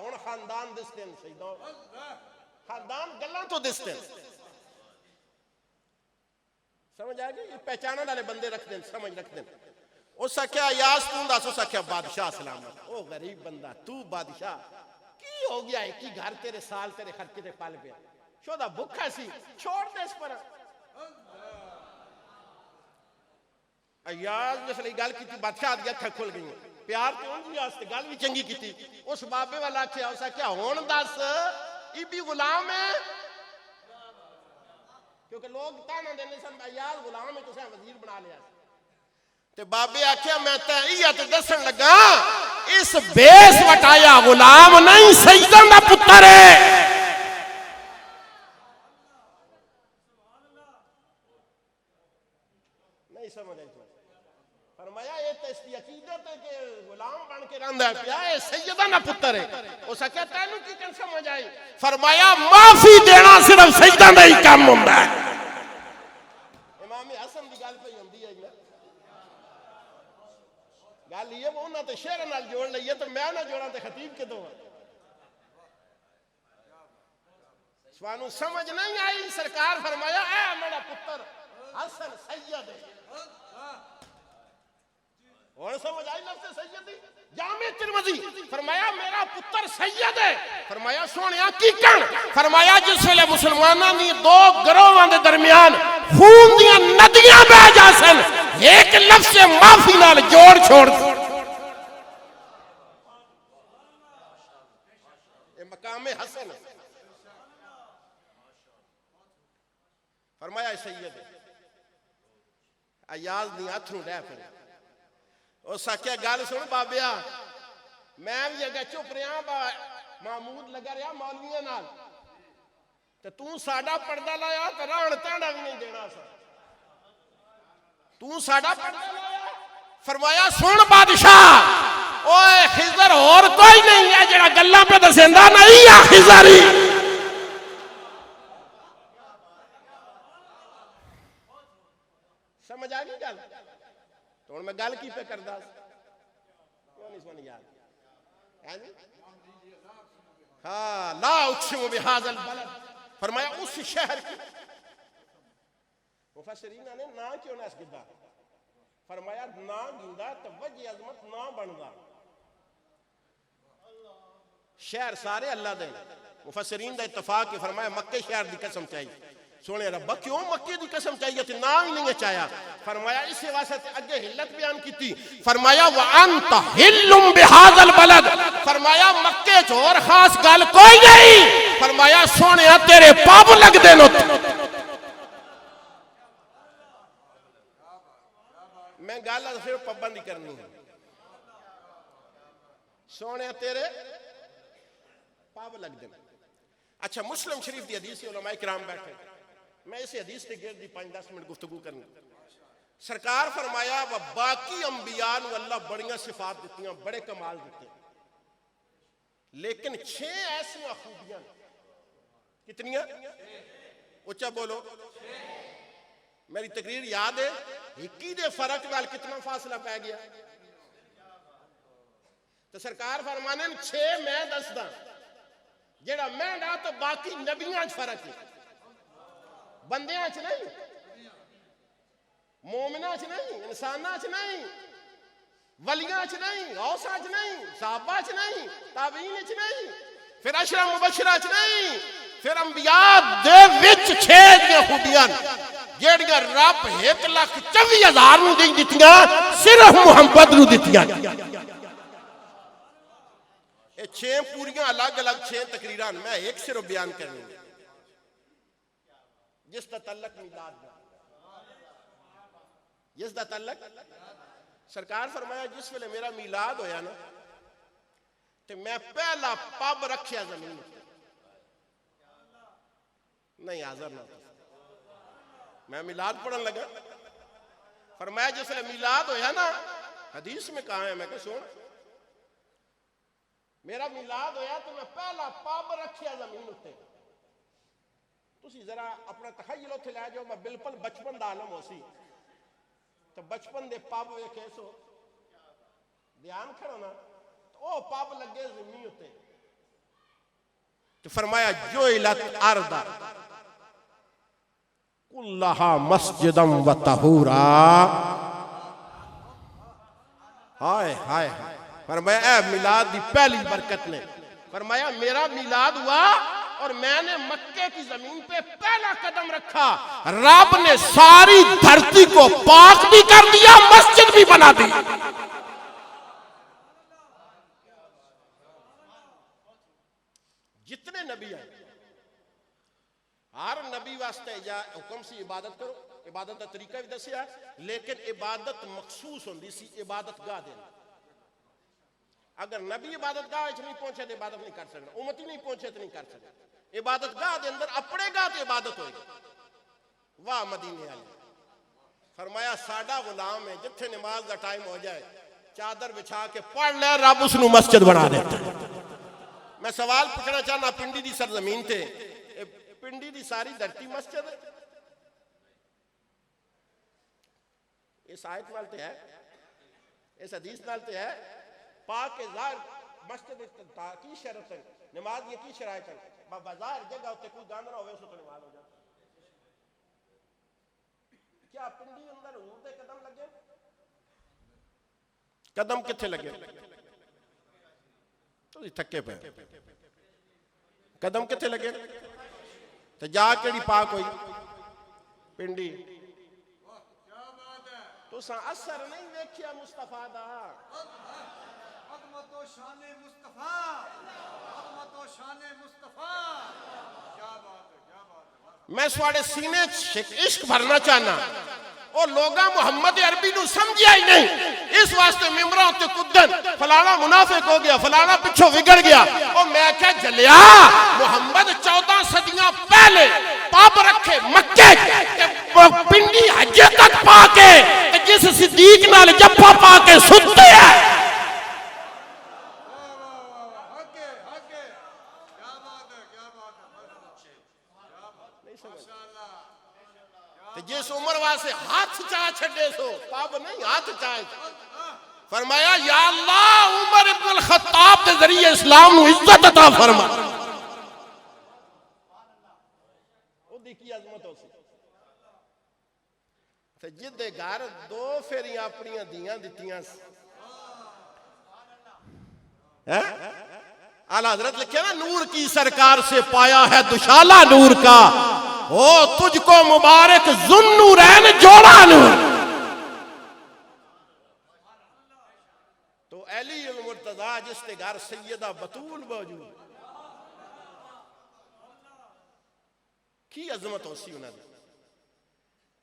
हुण खानदान दिसते हैं, सही दो खानदान गल्लां तो दिसते हैं, समझ आ गई। पहचानने वाले बंदे रखते हैं, समझ रखते हैं। उस आख्या अयाज तू दस, उस आख्या बादशाह सलामत, ओ गरीब बंदा तू बादशाह की हो गया है कि घर तेरे साल तेरे खर्चे ते पल पे शोदा भुखा सी, छोड़ दे इस पर। अयाज जिसने गल की बादशाह दी अखां खुल गई, प्यार तो उनकी वास्ते गल भी चंगी की। उस बाबे वाला आख्या, उस आख्या हुण दस ये भी गुलाम है, क्योंकि लोग ताना देने सन अयाज गुलाम है, तुसें वजीर बना लिया। ते बाबे आख्या मैं तो दसन लगा, इस बेस वटाया गुलाम नहीं सैयदां दा पुत्र है। नहीं समझ आई तो फरमाया ये तो इसकी अकीदत है कि गुलाम बन के रंदा है पिया, ये सैयदां दा पुत्र है। उस आख्या तैनू की कन समझ आई? फरमाया माफी देना सिर्फ सैयदां दा ही काम हुंदा है। इमाम हसन दी गल पे हुंदी है ना, गल ये वो ना तो शेर नाल जोड़ लईए, तो मैं ना जोड़ा तो खतीब के दो। स्वानू समझ नहीं आई, सरकार फरमाया ए मेरा पुत्र हसन सैयद है। और समझ आई लफ्ज़ सैयदी? जामे तिरमिज़ी फरमाया मेरा पुत्र सैयद है। फरमाया सोनिया की कण? फरमाया जिस वेले मुसलमानां दी दो गिरोहां दे दरमियान खून दी नदियां बह जासन, एक लफ्ज़ माफी नाल जोड़ छोड़ ये मकामे हसन। फरमाया सैयद है। अयाज दी अथरू रह पे उस आख्या गल सुन बाबिया, मैं भी अगे चुप रहा, महमूद लगा रहा मौलवियां नाल, ते तू साडा पर्दा लाया तो राण ताड़ा भी नहीं देना सा, तू साडा पर्दा लाया। फरमाया सुन बादशाह, ओए खिजर और कोई नहीं है जेड़ा गल्लां पे दसेंदा नहीं आ खिजर ही। समझ आ गई गल? तो मैं गल की पे करदा क्यों नहीं सुनी यार? हाँ, ला उक़्सिमु बिहाज़ल बलद, फरमाया उस शहर की। मुफस्सिरीन ने ना क्यों ना गिदा, फरमाया ना गिंदा तो वजह अजमत ना बनदा। शहर सारे अल्लाह दे। मुफस्सिरीन दा इत्तफाक है, फरमाया मक्के शहर दी कसम चाहिए। सोने रब्बा क्यों मक्के दी कसम चाहिए ते ना ही नहीं चाया? फरमाया इस वास्ते अगे हिल्लत बयान की। फरमाया व अंत हिल्लुम बिहाज़ल बलद, फरमाया मक्के च और खास गल कोई नहीं। फरमाया सोने तेरे पाप लगदे न। मैं गल सिर्फ पाबंदी करनी है। सोने तेरे पाप लगदे न। अच्छा, मुस्लिम शरीफ की हदीस उलमा इकराम बैठे, मैं इस हदीस के गिर्द 5-10 मिनट गुफ्तगू करनी। सरकार फरमाया व बाकी अंबिया नूं अल्लाह बड़ियां सिफात दित्तियां, बड़े कमाल दिते, लेकिन 6 ऐसियां खूबियां। कितनियां? उच्चा बोलो। मेरी तकरीर याद है, हिक्की दे फर्क नाल कितना फासला पै गया। तो सरकार फरमाने 6 मैं दसदा, जेड़ा मैं ना तो बाकी नबियां च फर्क है। बंदियां च नहीं, मोमिना च नहीं, इंसाना च नहीं, वलियां च नहीं, गौसा च नहीं, साहबा च नहीं, ताबीन च नहीं, फिर अशरा मुबशरा च नहीं, फिर अंबिया दे विच 6 दी खूबियां जेड़ियां रब 1,24,000 नूं दे दित्तियां, सिर्फ मुहम्मद नूं दित्तियां। ये 6 पूरियां अलग अलग 6 तकरीरां मैं एक सिर्फ बयान करनी है, जिसका तल्लक मिलाद, जिसका तल्लक। सरकार फरमाया जिस वेले मेरा मिलाद होया ना, तो मैं पहला पब रखिया जमीन नहीं हाजर ना, मैं मिलाद पढ़न लगा। फरमाया जिस वेले मिलाद होया ना, हदीस में कहा है, मैं कहा सुन, मेरा मिलाद होया तो मैं पहला पब रखिया जमीन उत्ते। तुसी जरा अपना तखय्युल उत्थे लै जाओ, मैं बिल्कुल बचपन दा आलम हो सी, तो बचपन दे पब वेखे सो, ध्यान करो ना, तो ओ पब लगे जमीन उत्ते। तो फरमाया जो इलत अर्दा कुल्लहा मस्जिदम व तहूरा। हाय हाय, फरमाया ए मिलाद दी पहली बरकत ने, फरमाया मेरा मिलाद हुआ और मैंने मक्के की जमीन पे पहला कदम रखा, रब ने सारी धरती को पाक भी कर दिया, मस्जिद भी बना दी। जितने नबी आए, हर नबी वास्ते हुक्म सी इबादत करो, इबादत का तरीका भी दसिया, लेकिन इबादत मखसूस होंदी सी इबादत गाह देना। अगर नबी इबादत गाह नहीं पहुंचे तो इबादत नहीं कर सकता, उम्मती नहीं पहुंचे तो नहीं कर सकता। इबादत गाह के अंदर अपने गाह तो इबादत होगी। वाह मदीने वाले, फरमाया साडा गुलाम है, जिथे नमाज का टाइम हो जाए चादर बिछा के पढ़ ले, रब उसनू मस्जिद बना देता है। मैं सवाल पूछना चाहना, पिंडी की सरजमीन थे, पिंडी की सारी धरती मस्जिद है? इस आयत नाल ते है, इस हदीस नाल ते है, पाक के ज़ाहिर मस्जिद की शरत है, नमाज ये की शरायत है, बाजार जगह उत्ते कोई गंद ना होवे, उसको नमाज हो जाए। क्या पिंडी अंदर हजूर दे कदम लगे? कदम किथे लगे? तो थके पे कदम किथे लगे? तो जा केड़ी पाक हुई? पिंडी। तो असर नहीं वेखिया मुस्तफा दा। मैं स्वाड़े सीने इश्क भरना चाहना, और लोग मुहम्मद अरबी नू समझिया ही नहीं, इस वास्ते मिम्बरां उत्ते कुदन फलाना मुनाफिक हो गया, फलाना पिछों बिगड़ गया। और मैं क्या जलिया, मुहम्मद 14 सदियां पहले पाप रखे मक्के पिंडी हजे तक पाके, जिस सिद्दीक नाल जप्पा पाके सुनते हैं। जिस उम्र वास्ते हाथ चाह छे सो पाप नहीं, हाथ चाह फरमाया या अल्लाह उमर इब्न अल खत्ताब के जरिए इस्लाम को इज्जत अता फरमा। ओदी की अजमत हो सी ते जिदे घर दो फेरियां अपनी दियां दित्तियां हैं। आला हजरत लिखे ना नूर की सरकार से पाया है दुशाला नूर का, ओ तुझको मुबारक जुन्नूरैन जोड़ा नूर। तो अली उल मुर्तजा जिसके घर सैयदा बतूल मौजूद, की अजमत हो सी उन्होंने,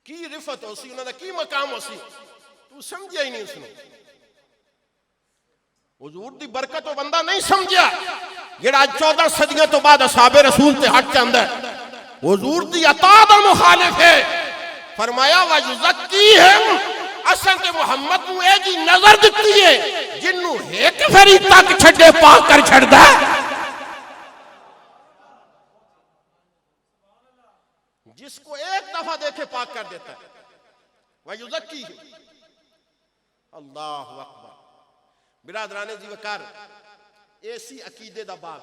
की रिफत हो सी उन्होंने, की मकाम हो सी, तू समझिया ही नहीं उसने। हुजूर दी बरकत तो बंदा नहीं समझिया जेड़ा 14 सदियों तो बाद असहाबे रसूल ते हट जांदा है। हुजूर दी अता दा मुखालिफ है। फरमाया व युज़क्कीहिम, असल ते मुहम्मद नूं ए जी नजर दित्ती है जिन्नू एक फेरी तक छड्डे पाक कर छड्डदा है, जिसको एक दफा देखे पाक कर देता है। व युज़क्कीहिम, अल्लाहु अकबर। बिरादराने जी वकार, ऐसी अकीदे दा बाग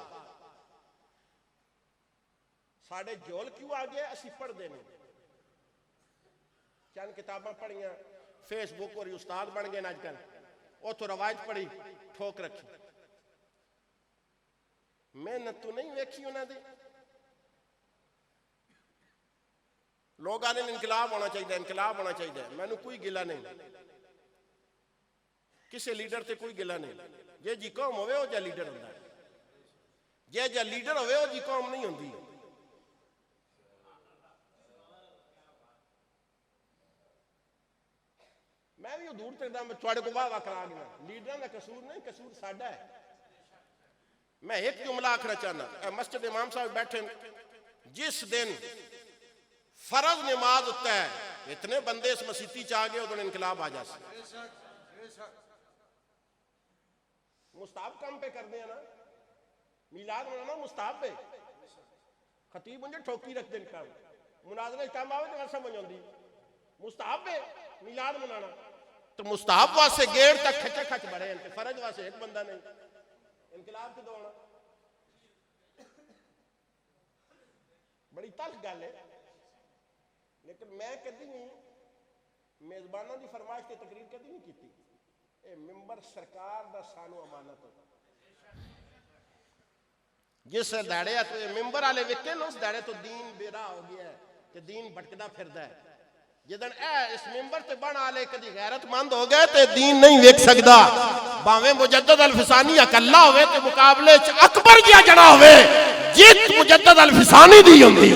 साढ़े जोल क्यों आ गया, असी पढ़ते नहीं। चंद किताबां पढ़िया, फेसबुक और उस्ताद बन गए अजकल, उतो रवायत पढ़ी ठोक रखी, मेहनत तो नहीं वेखी उन्होंने। लोग आने इनकलाब होना चाहिए, इनकलाब होना चाहिए, मैनू कोई गिला नहीं, किसी लीडर से कोई गिला नहीं। जे जी कौम होवे वो जा लीडर होता है, जे जा लीडर होवे वो जी कौम नहीं होती। मैं भी दूर तक थोड़े को वाह वाह करा गया, लीडर का कसूर नहीं, कसूर साडा है। मैं एक जुमला आखना चाहना, मस्जिद इमाम साहब बैठे, जिस दिन फर्ज नमाज होता है इतने बंदे इस मसीती च आ गए उदों इनकलाब आ जाए। मुस्ताब काम पे कर दिया ना, मिलाद मनाना मुस्ताब पे, खतीब मुझे ठोकी रख दे काम, मुनाजरे काम आवे तो समझ आती, मुस्ताब पे मिलाद मनाना। तो मुस्ताब वास्ते गेड़ तक खचा खच बड़े हैं, फर्ज वास्ते एक बंदा नहीं, इनकलाब की दौड़ बड़ी तल्ख गल है। लेकिन मैं कभी नहीं मेजबाना की फरमाइश की तकरीर कभी नहीं की। मिंबर सरकार दा सानू अमानत हो, जिस दाड़े तो मिंबर वाले विके ना उस दाड़े तो दीन बेरा हो गया है कि दीन भटकदा फिरदा है। जिदन इस मिंबर ते बन आले कदी गैरतमंद हो गए तो दीन नहीं वेख सकदा, भावें मुजद्दद अल फिसानी अकल्ला होवे ते मुकाबले च अकबर जिहा जड़ा होवे, जित मुजद्दद अल फिसानी दी हुंदी।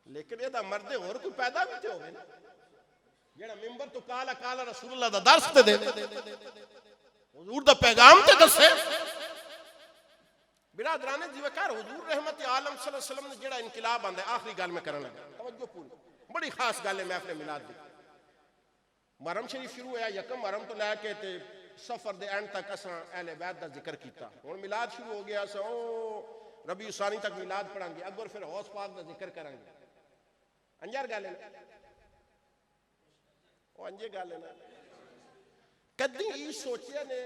लेकिन ये मरदे होर कोई पैदा भी तो होवे ना, जेड़ा मिंबर तो काला काला रसूलुल्लाह दा दर्स ते दे, हुजूर दा पैगाम ते दसे। बिरादराने जी वकार, हुजूर रहमत आलम सल्लल्लाहु अलैहि वसल्लम ने जेड़ा इनकलाब आंदा, आखिरी गल में करन लगा, तवज्जो पूरी, बड़ी खास गल है महफिल मिलाद दी। मुहर्रम शरीफ शुरू होया, यकम मुहर्रम तो लैके ते सफर दे एंड तक असां अहले बैत दा जिक्र कीता। हुण मिलाद शुरू हो गया, असां ओ रबी सानी तक मिलाद पढ़ांगे, अगर फिर हौस पाक दा जिक्र करांगे। अंजार गल है अंजे गल है ना, कदी ई सोचिया ने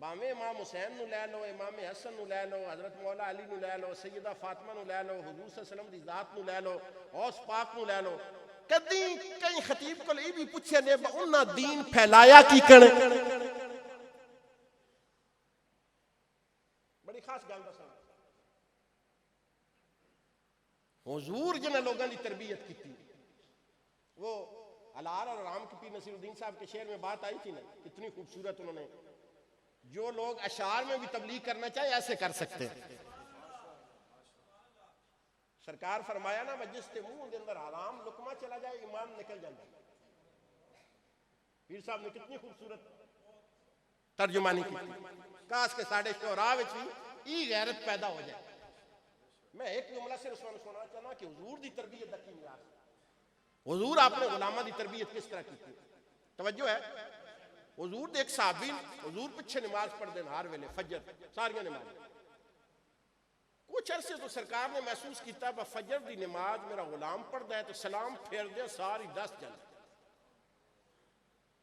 भावें इमाम हुसैन नू लै लो, इमाम हसन नू लै लो, हजरत मौला अली नू लै लो, सैयदा फातिमा नू लै लो, हुजूर सल्लल्लाहु अलैहि वसल्लम दी जात नू लै लो, औस पाक नू लै लो, कदी कई खतीब को ये भी पूछे ने उन्हां दीन फैलाया की कण। बड़ी खास गल दसां, हुजूर जिन्हां लोगों की तरबियत की, वो अलार और राम के पीर नसीरुद्दीन साहब के शेर में बात आई थी ना, कितनी खूबसूरत उन्होंने, जो लोग अशार में भी तबलीग करना चाहे ऐसे कर सकते हैं। सरकार फरमाया ना, मजलिस के मुंह के अंदर आराम लुकमा चला जाए ईमान निकल जाता। पीर साहब ने कितनी खूबसूरत तर्जुमानी की, काश के साढ़े शोरा विच भी ई गैरत पैदा हो जाए। मैं एक जुमला से सुना चाहना कि हुजूर की तरबियत दा की मियार, हुजूर आपने गुलामा की तरबियत किस तरह की, तवज्जो है। हुजूर दे एक साहबी, हुजूर पिछे नमाज पढ़ते हर वेले फजर सारियां नमाज, कुछ अरसे तो सरकार ने महसूस किया फजर की नमाज मेरा गुलाम पढ़ता है तो सलाम फेर दे सारी दस जल,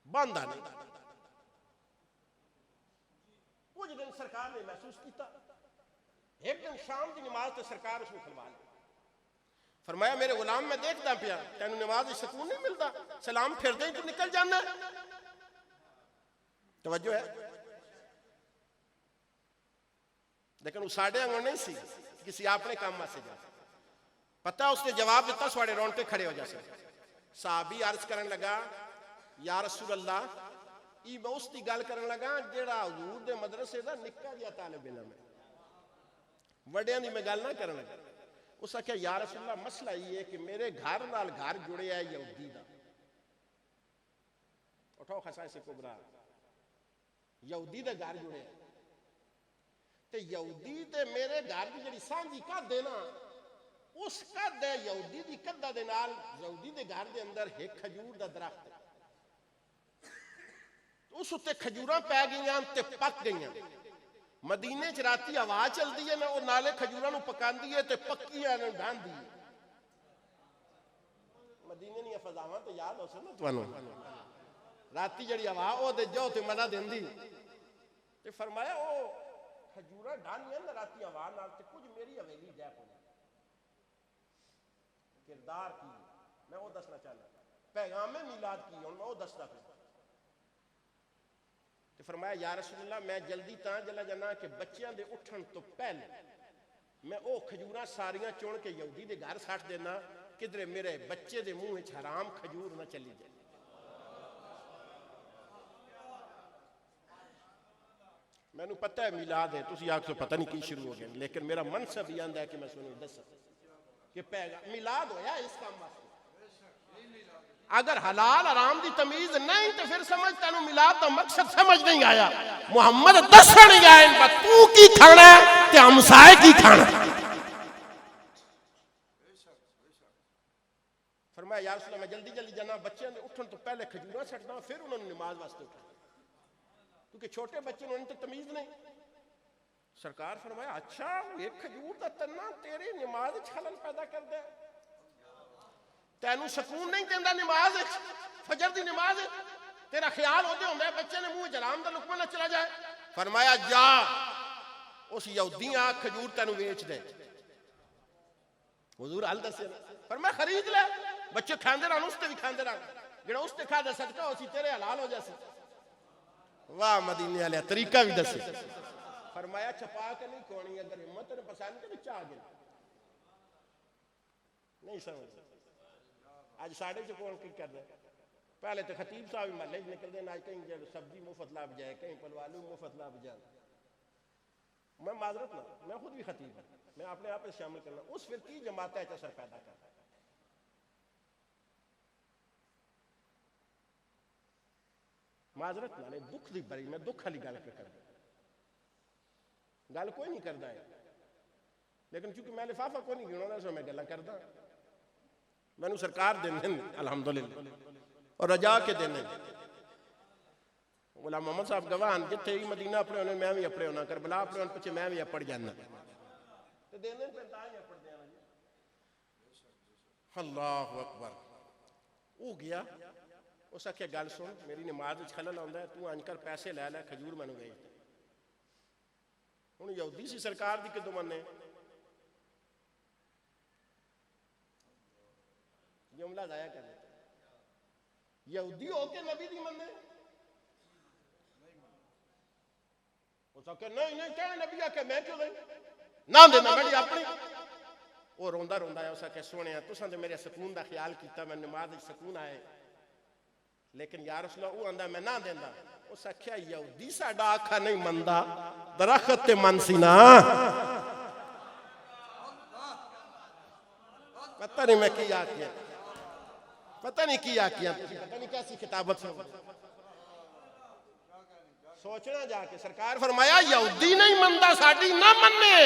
बांधा नहीं। कुछ दिन सरकार ने महसूस किया, एक दिन शाम की नमाज तो सरकार उसमें खलवा ली। फरमाया मेरे गुलाम मैं देखता पिया तेन नमाज सुकून नहीं मिलता, सलाम फिर दे तू निकल जाना। तवज्जो है, लेकिन वो साढ़े अंगन नहीं सी, किसी अपने काम से जा। पता उसने जवाब दिता, साढ़े रोंगटे खड़े हो जाते। साहबी अर्ज करन लगा या रसूल अल्लाह, मैं उसकी गल करन लगा जेड़ा हुजूर दे मदरसे दा निक्का जिहा तालिब इल्म है, वड्डियां दी मैं गल ना करन लगा। उस आख्या या रसूल अल्लाह मसला ये है कि मेरे घर नाल घर जुड़े है यहूदी दा। उठाओ खसाइस कुबरा, यहूदी दे घर जुड़े है ते यहूदी ते मेरे घर की जिहड़ी सांझी कद है ना, उस कद है यहूदी दी कद्दा दे नाल यहूदी दे घर दे अंदर एक खजूर दा दरख्त है। उस उत्ते खजूरां पै गईयां ते पक गईयां। मदीने च राती हवा चलती है ना, वो नाले खजूरां नूं पकांदी है ते पक्कियां नूं ढांदी है। मदीने दी फजावां तो याद हो सन ना तुहानूं, राती जिहड़ी हवा ओ दे जो ते मजा देंदी। ते फरमाया ओ खजूरां ढानियां ना राती हवा नाल ते कुछ मेरी हवेली जै पई। किरदार की मैं वो दसना चाहना, पैगामे मिलाद की हुण मैं वो दसदा पिया। ते फरमाया या रसूल अल्लाह मैं जल्दी तां चला जाना कि बच्चियां दे उठण तो पहले मैं वो खजूरां सारियां चुन के यहूदी दे घर सट देना, किधरे मेरे बच्चे दे मुंह च हराम खजूर ना चली जाए। मैनू पता है मिलाद है, तुसी आख तो पता नहीं की शुरू हो गया, लेकिन मेरा मनसब ही आंदा है कि मैं सुनो दस कि पैगा मिलाद होया इस काम वास्ते। अगर हलाल हराम की तमीज नहीं तो फिर समझ तेनू मिलाद का मकसद समझ नहीं आया। मुहम्मद दसन गया तू की खाना ते हमसाए की खाना। फरमाया या रसूल अल्लाह मैं जल्दी जल्दी जाना, बच्चों के उठन तो पहले खजूरा छटना, फिर उन्होंने नमाज वास्ते उठा, क्योंकि छोटे बच्चे उन्होंने तो तमीज नहीं। सरकार फरमाया अच्छा एक खजूर का तन्ना तेरी नमाज खलल पैदा कर दे, तेनू सुकून नहीं देंदा नमाज, फजर दी नमाज तेरा ख्याल होते होंगे बच्चे ने मुंह जलाम दा लुकमा ना चला जाए। फरमाया जा उस यहूदियां खजूर तेनू बेच दे। हुजूर हल दसे फरमाया खरीद ले, बच्चे खांदे रहन उसते भी खांदे रहन, जेड़ा उसते खादा सदका होसी तेरे हलाल हो जासी। वाह मदीने वाले तरीका भी दसे। फरमाया छपा के नहीं खोनी, अगर हिम्मत ने पसंद के विच आ गए नहीं समझ। आज साढ़े च कौन की कर रहे, पहले तो खतीब साहब महल्ले निकलते हैं, आज कहीं सब्जी मुफ्त लाभ जाए, कहीं पलवालू मुफ्त लाभ जाए। मैं माजरत ना, मैं खुद भी खतीब हूँ, मैं अपने आप में शामिल करना उस फिर की जमात है असर पैदा कर। माजरत ना दुख की बड़ी, मैं दुख वाली गल पे कर गल कोई नहीं करता है, लेकिन चूंकि मैं लिफाफा कोई नहीं गिना सो मैं गल करदा। मैनू सरकार देने अल्हम्दुलिल्लाह और रजा के देने। गुलाम मोहम्मद साहब गवाह जिथे ही मदीना अपने होने मैं भी अपने होना, करबला अपने होने पिछे मैं भी अपड़ जाना। अल्लाह अकबर हो गया। उस आख्या गल सुन मेरी नमाज खलल आंदा है, तू अंज कर पैसे लै लै खजूर मैनू बेच दे। हुण यहूदी सी सरकार दी किदों मन्ने, जुमला जाया कर यहूदी होके नबी दी मन्ने। उस आख्या नहीं नहीं क्या नबी आख्या मैं क्यों नहीं ना देना मेरी अपनी। वो रोंदा रोंदा है, उस आख्या सुने तुसां ते मेरे सुकून का ख्याल किया, मैं नमाज सुकून आए, लेकिन यार रसूल वो आंदा मैं ना देंदा। उस आख्या यहूदी साडा आखा नहीं मनदा, दरख्त ते मन सी ना। पता नहीं मैं की आख्या, पता नहीं की आख्या, पता नहीं कैसी किताबत सोचना जाके। सरकार फरमाया यहूदी नहीं मनदा साडी ना मन्ने,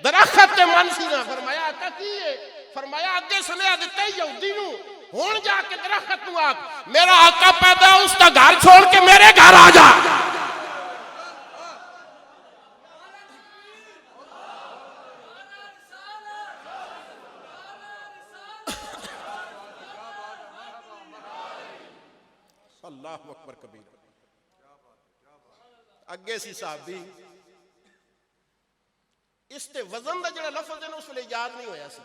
दरख्त ते मन सी ना। फरमाया आका की है? फरमाया अगे सुनिया दिता यहूदी नू, हुण जाके दरख्त नू आख मेरा आका पैदा उसका घर छोड़ के मेरे घर आ जा। अल्लाह अकबर कबीर। अगे सी साहबी इसते वजन का जो लफ्ज है उस वे याद नहीं होया सी।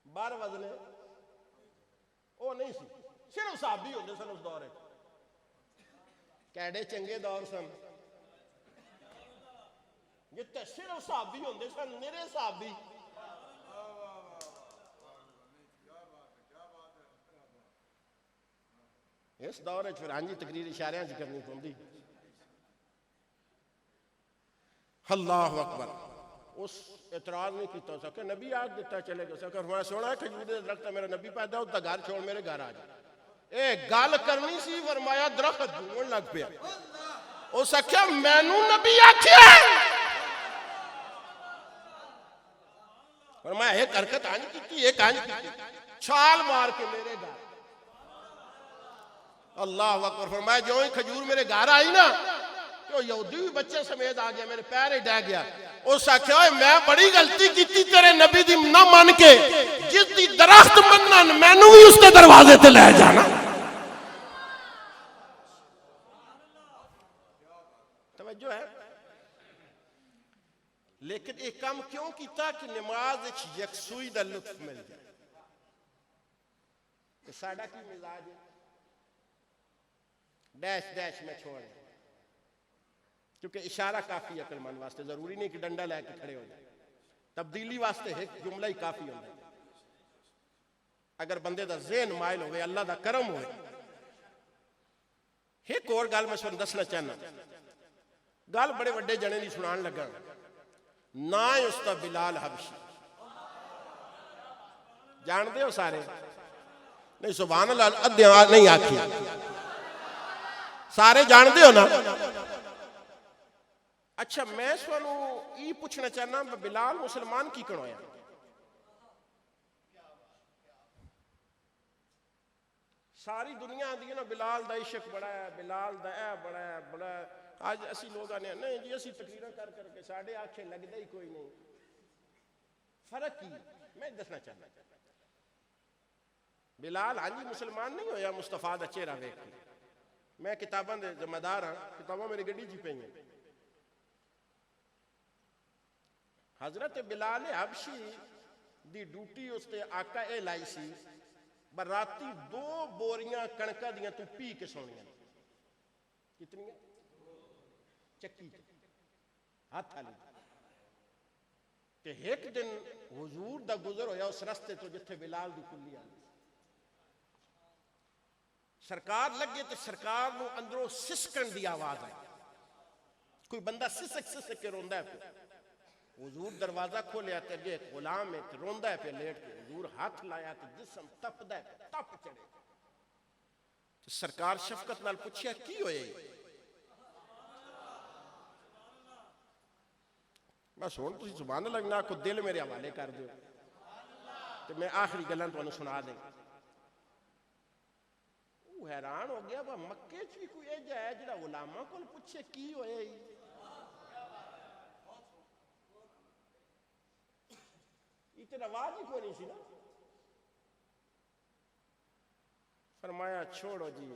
बार वजने वो नहीं सी, सिर्फ साहबी होंगे सन उस दौर। कैडे चंगे दौर सन जिते सिर्फ साहबी होंगे सन, मेरे साहबी। इस दौर फिर हाँ जी तकरीर इशारे करनी पौंदी। अल्लाह अकबर। उस एतराज नहीं किया सके, नबी आग दिता चले गए सके। मैं सोना खजूर दे दरख्त मेरा नबी पैदा होता घर छोड़ मेरे घर आ जा। ए गल करनी सी, फरमाया दरख्त झूमन लग पिया। उस आख्या मैनू नबी आख्या, फरमाया एक हरकत आंज की, एक आंज की, छाल मार के मेरे घर। अल्लाह अकबर। फरमाया जो ही खजूर मेरे घर आई ना तो यहूदी भी बच्चे समेत आ गया, मेरे पैर ही डह गया। उस आख्या मैं बड़ी गलती की तेरे नबी दी ना मान के, जिस दी दरख्त मनना मैनू भी उसके दरवाजे ते ले जाना। तवज्जो है। लेकिन एक काम क्यों किया कि नमाज यकसुई दा लुत्फ मिल जाए। साडा की मिजाज है, डैश डैश में छोड़, क्योंकि इशारा काफी अकलमंद वास्ते, जरूरी नहीं कि डंडा लैके खड़े हो जाए। तब्दीली वास्ते एक जुमला ही काफी होता है। अगर बंदे का ज़हन मायल हो, अल्लाह का करम हो। एक और गल मैं तुहानू दसना चाहना, गल बड़े वड्डे जने की सुनान लगा। ना है उसका बिलाल हबशी, जानते हो सारे? नहीं सुभान अल्लाह, अध्याय नहीं आखी, सारे जानते हो ना? अच्छा मैं तुहानू ये पूछना चाहना, बिलाल मुसलमान की कण होया? सारी दुनिया आती है ना बिलाल दा इश्क बड़ा है, बिलाल दा ऐ बड़ा है, बड़ा है। आज असी लोग आने नहीं जी, असी तकरीर कर करके साढ़े आखे लगता ही कोई नहीं। फर्क की मैं दसना चाहना, बिलाल हाँ जी मुसलमान नहीं होया मुस्तफा दा चेहरा वेख के। मैं किताबां दे जिम्मेदार हाँ, किताबां मेरी गड्डी च पई हैं। हजरत बिलाल हबशी दी ड्यूटी उसते आका ए लाई सी, बराती 2 बोरियां कणका दियां तू पी के सोनियां। कितनी चक्की हाथ वाली। ते एक दिन हुजूर दा गुजर होया उस रस्ते तो जिथे बिलाल दी कुल्ली आती। सरकार लगे तो सरकार नूं अंदरों सिसकन दी आवाज आई। कोई बंदा सिसक सिसक के रोंदा है। हुजूर दरवाजा खोलिया तो अगे गुलाम है रोंदा है पे लेट के। हुजूर हाथ लाया तो जिसम तपदा है, तप चढ़े। तो सरकार शफकत नाल पूछया की होए? बस हुण तुसीं सुभान अल्लाह ना को दिल मेरे हवाले कर दो तो मैं आखिरी गल्लां तुहानूं सुना दें। वो हैरान हो गया, वह मक्के च भी कोई ऐजा है जिहड़ा गुलामां कोल पूछे की होए? इते रवाज ही कोई नहीं सी ना। फरमाया छोड़ो जी,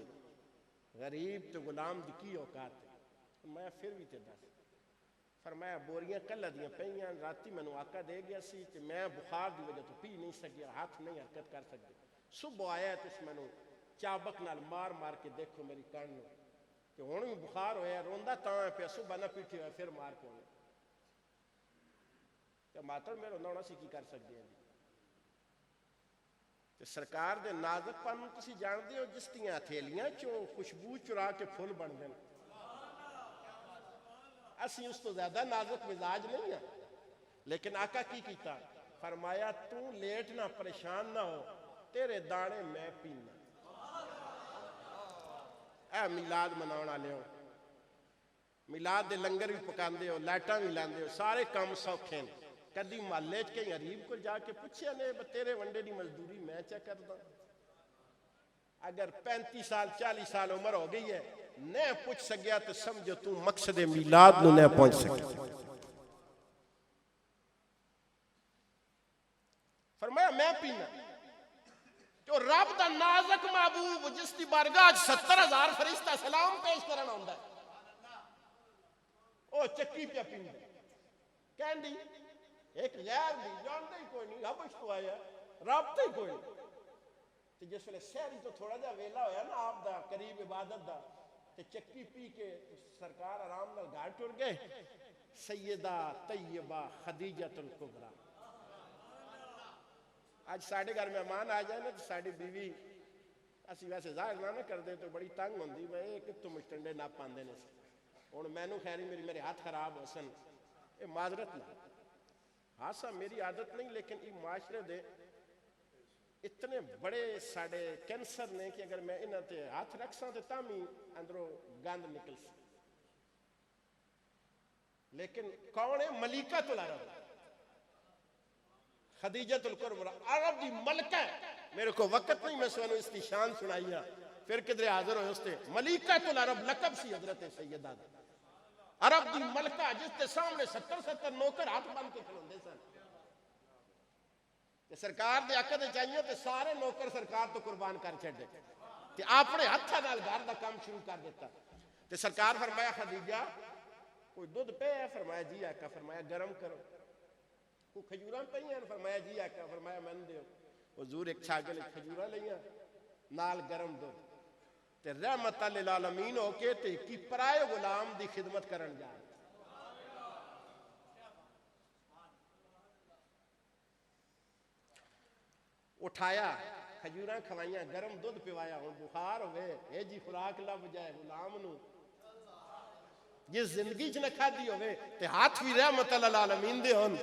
गरीब तो गुलाम दी की औकात है। मैं फिर भी ते दस। फरमाया बोरियां कल दियां पईयां, राती मैनू आका दे गया सी ते मैं बुखार की वजह तो पी नहीं सकिया, हाथ नहीं हरकत कर सकते। सुबह आया तुस मैनू चाबक नाल मार मार के देखो मेरी कण नूं ते हुण भी बुखार होया, रोंदा तां है पिया, सुबह ना पीठी होया फिर मार पौनी। तो मातड़ में रोंदा होना सी की कर सकते हैं जी। ते सरकार दे नाजुकपन नूं तुसीं जानदे हो, जिस दियां हथेलियां चों खुशबू चुरा के फुल बनदे ने। असी उस तो ज्यादा नाजुक मिजाज नहीं है। लेकिन आका की कीता? फरमाया तू लेट ना परेशान ना हो, तेरे दाने मैं पीना। ए मिलाद मनाने वाले हो, मिलाद दे लंगर भी पकांदे हो, लाइटां भी लांदे हो, सारे काम सौखे ने। कदी महल्ले च कई गरीब को जाके पूछया ने तेरे वंडे की मजदूरी मैं चा करदा? अगर 35 साल 40 साल उम्र हो गई है न पूछ सकिया तो समझो तू मकसद मिलाद नूं न पहुंच सके। फरमाया फरिश्ता सलाम पेश करना होंदा है, ओ चक्की पिया पींदा कहंदी एक गैर दी जानदा ही कोई नहीं, हबश तो आया राबता ही कोई नहीं। ते जिस वेले शहरी तो थोड़ा जा वेला होया ना आप दा करीब इबादत दा, ते चक्की पी के सरकार आराम नाल घर टुर गए। सैयदा तैयबा खदीजतुल कुबरा। आज साढ़े घर मेहमान आ जाए ना तो साड़ी बीवी असी वैसे जाहिर ना करते तो बड़ी तंग होंदी भाई कितों मुस्टंडे ना पाते ने। हुण मैनू खैरी मेरे हाथ खराब हो सन, ये माजरत ना हासा मेरी आदत नहीं, लेकिन ये माशरे दे इतने बड़े साढ़े कैंसर ने कि अगर मैं इन्हां ते हाथ रख सा तो तां भी अंदरों गंद निकल सा। लेकिन कौन है? मलिकातुल अरब खदीजतुल कुबरा, अरब की मलका है। मेरे को वक्त नहीं, मैं सुनो इसकी शान सुनाई फिर किधरे हाजिर हो। उसते मलिकातुल अरब लकब सी हजरत सैयदा अरब की मलका, जिसके सामने 70-70 नौकर हाथ बन के खलोंदे सन। सरकार दे आका दे चाहिए तो सारे नौकर सरकार तो कुर्बान कर छड़े ते अपने हत्थां नाल घर दा काम शुरू कर दिता। ते सरकार फरमाया खदीजा कोई दुध पे है? फरमाया जी आका। फरमाया गरम करो। कोई खजूरां पई हैं? फरमाया जी आका। फरमाया मन दियो। हुजूर एक छागल खजूरां लईयां नाल गरम दुध ते रहमत लिल आलमीन होके ते की पराए गुलाम दी खिदमत करन जा। उठाया खजूरां खवाइयां गरम दुध पिवाया। हुण बुखार होवे ए जी खुराक लब जाए गुलाम नू, जिस जिंदगी च न खाधी होवे ते हाथ भी रहमत लिल आलमीन दे होन।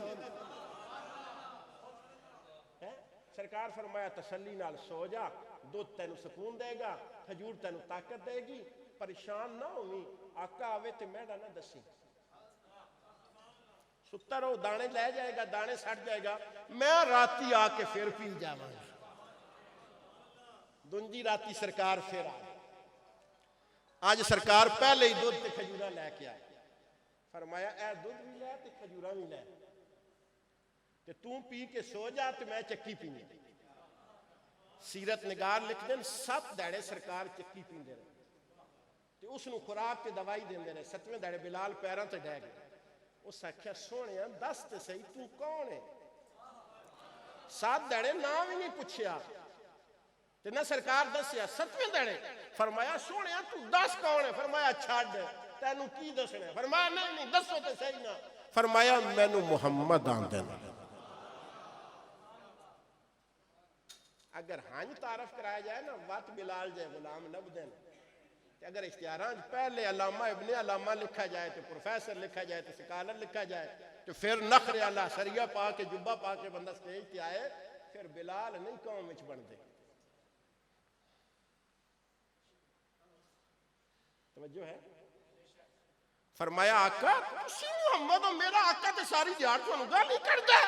सरकार फरमाया तसल्ली नाल सो जा, दुध तेनू सुकून देगा, खजूर तेनू ताकत देगी, परेशान ना होवी। आका आवे ते मैडा ना दसी, सुता रहो, दाने ले जाएगा, दाने सट जाएगा, मैं राती आके फिर पी जावांगा। दूजी राती सरकार फिर आ गई। आज सरकार पहले ही दुध ते खजूरा लैके आए। फरमाया ए दुध भी लै ते खजूरा भी लै ते तू पी के सो जा ते मैं चक्की पीनी। सीरत निगार लिख देन 7 दैड़े सरकार चक्की पींदे रहे ते उसनू खुराक ते दवाई देंदे रहे। 7वें दैड़े बिलाल पैरों ते डह गए। उस आख्या सोहणिया दस ते सही तू कौन है? 7 दैड़े ना भी नहीं पूछया ते ना सरकार दसिया। 7वें दैड़े फरमाया सोहणिया तू दस कौन है? फरमाया छड्ड तैनू की दसना। फरमाया नहीं नहीं दसो ते सही ना। फरमाया मैनू मुहम्मद आंदे ने। अगर हंज तारफ कराया जाए ना वत बिलाल जाए गुलाम लभदे ने। अगर इश्तिहारां पहले अलामा इब्ने अलामा लिखा जाए तो प्रोफेसर लिखा जाए तो स्कॉलर लिखा जाए तो फिर नखरे अला सरिया पा के जुब्बा पा के बंदा स्टेज पे आए, फिर बिलाल नहीं कौम विच बनते। तवज्जो है? फरमाया आका तुसी मुहम्मद हो, मेरा आका तो सारी दिहाड़ तुहानू गाल ही करदा है।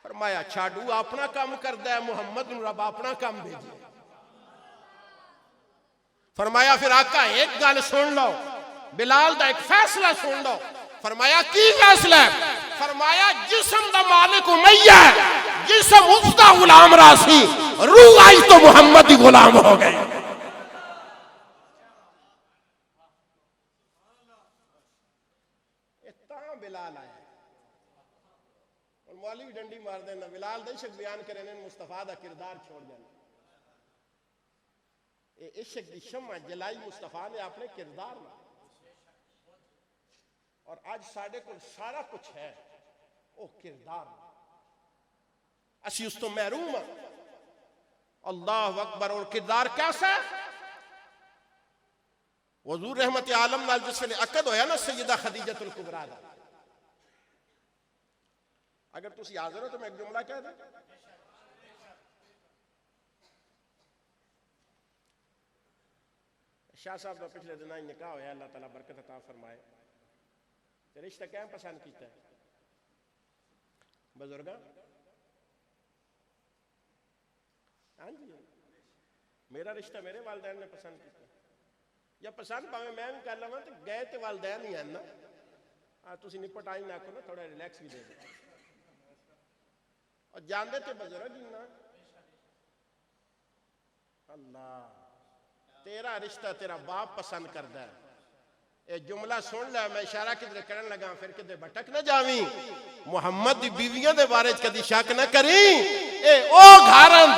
फरमाया छाड़ू अपना काम करदा है, मुहम्मद नू रब अपना काम भेजे। फरमाया फिर आका एक गल सुन लो, बिलाल दा एक फैसला सुन लो। फरमाया की फैसला? फरमाया जिस्म दा मालिक उमैया है, जिस्म उसदा गुलाम रासी, रूह आज तो मुहम्मद ही गुलाम हो गए। इतना बिलाल आया और मौलवी डंडी मार देना। बिलाल दा इश्क बयान करे ने मुस्तफा दा किरदार छोड़ देना। इश्क की शम्मा जलाई मुस्तफा ने अपने किरदार में। और आज साढ़े को सारा कुछ है वो किरदार, असी उस तो महरूम हाँ। अल्लाह अकबर। और किरदार कैसा है? हुजूर रहमत आलम नाल जिस वेले अकद होया ना सैयदा खदीजतुल कुबरा दा, अगर तुसी हाजिर हो तो मैं एक जुमला कह दूं। शाह साहब का पिछले दिन ही निकाह होया, अल्लाह ताला बरकत अता फरमाए। ते रिश्ता क्या पसंद किया बुजुर्ग? हाँ जी, मेरा रिश्ता मेरे वालदैन ने पसंद किया, या पसंद भावे मैं भी कर लवां तो गए तो वालदैन ही हैं ना। हाँ तुसी निपट आई ना करो, थोड़ा रिलैक्स भी दे दो। और जानते थे बुजुर्ग ही ना। अल्लाह तेरा रिश्ता तेरा बाप पसंद करता है। ये जुमला सुन लै, मैं इशारा किधरे करन लगा, फिर किधरे भटक ना जावी। मुहम्मद दी बीवियां दे बारे च कदी शक ना करी। ए ओ घरन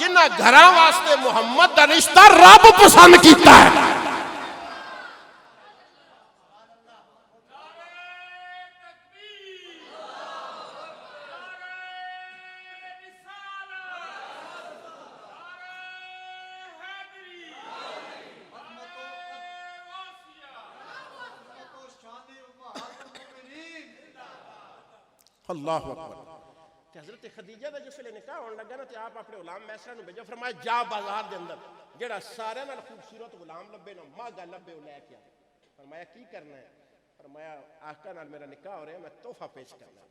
जिन्हां घरां वास्ते मुहम्मद दा रिश्ता रब पसंद कीता है। अल्लाह अकबर। हज़रत खदीजा का जिसले निकाह होने लगा ना, तो आप अपने गुलाम मैसरा नूं भेजो, फरमाया जा बाजार के अंदर जेड़ा सारे नाल खूबसूरत गुलाम लभे ना, मागा लभे वो लैके आ। फरमाया की करना है? फरमाया आका नाल मेरा निकाह हो रहा है, मैं तोहफा पेश करना।